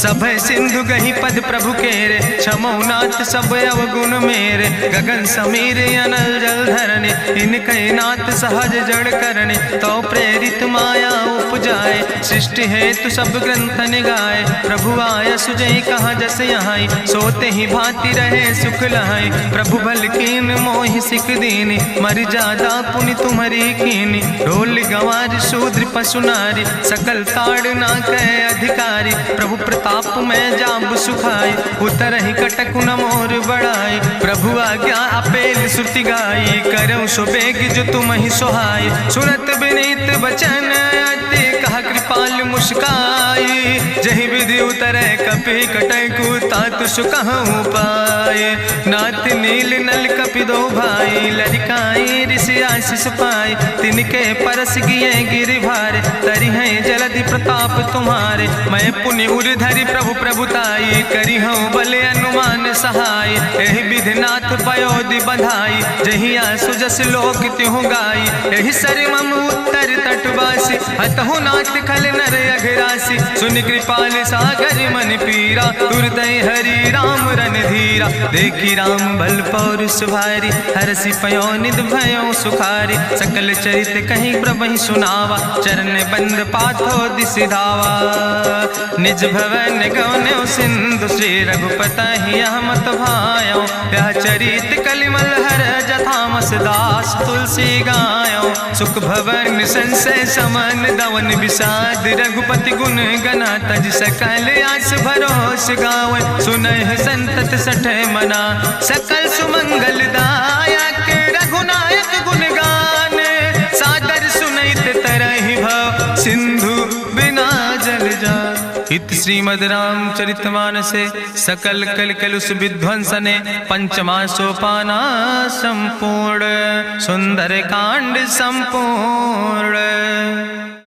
सब सिंधु गहि पद प्रभु केरे, क्षमो नाथ सब अवगुण मेरे। गगन समीर अनल जल धरने, इनके नाथ सहज जड़ करने। तो प्रेरित माया उपजाए, सृष्टि हेतु सब ग्रंथ निगाए। प्रभु आय सुजई कहा जस यहाँ, सोते ही भांति रहे सुख लहाई। प्रभु भल कीन मोहि सिख दीनी, मर जादा पुनि तुम्हारी कीनी। ढोल गंवार शूद्र पशु नारी, सकल ताड़ ना कहे अधिकारी। प्रभु प्रताप में जाब सुखाई, उतर ही कटक न मोर बढ़ाई। प्रभु आज्ञा अपेल श्रुति गाई, करऊँ सो बेग जो तुम ही सोहाई। सुनत विनीत बचन अति, कहा कृपाल मुस्काई। जहि विधि उतरे कपि कटकु, तातु सुकहु पाए। नाथ नील नल कपि दो भाई, लरिकाई ऋषि आशीष पाए। तिनके परस गिए गिरि भारे, तरि हैं जलधि प्रताप तुम्हारे। मैं पुनि उर धरि प्रभु प्रभुताई, करि हूँ बल अनुमान सहाय। एहि विधि नाथ पयोधि बधाई, जहिया सुजस लोक त्यों गाई। एहि सर मम उत्तर तटवासी, हतहु नाथ खल नर अघरासी। सुनि कृपाल सागर मन पीरा, तुरतै हरि राम रणधीरा। देखी राम बल पौरुष भारी, हरसि पयो निध भयो सुखारी। सकल चरित कहीं प्रभु सुनावा, चरण बंद पाथो दिसि धावा। निज भवन गौन्यो सिंधु, श्री रघुपति यह मत भायो। यह चरित कलिमल हर जथामस, दास तुलसी गायो। सुख भवन संशय समन, दवन विषाद रघुपति गुण गना। तज सकल आस भरोस गावे, सुनहि संतत सठ मना। सकल सुमंगल दायक, रघुनायक गुण गाने। सादर सुनैत तरहि भव, सिंधु बिना जल जा। इत श्रीमद् रामचरितमानसे सकल कलकलुष विध्वंसने। पंचमा सोपाना संपूर्ण, सुंदर कांड संपूर्ण।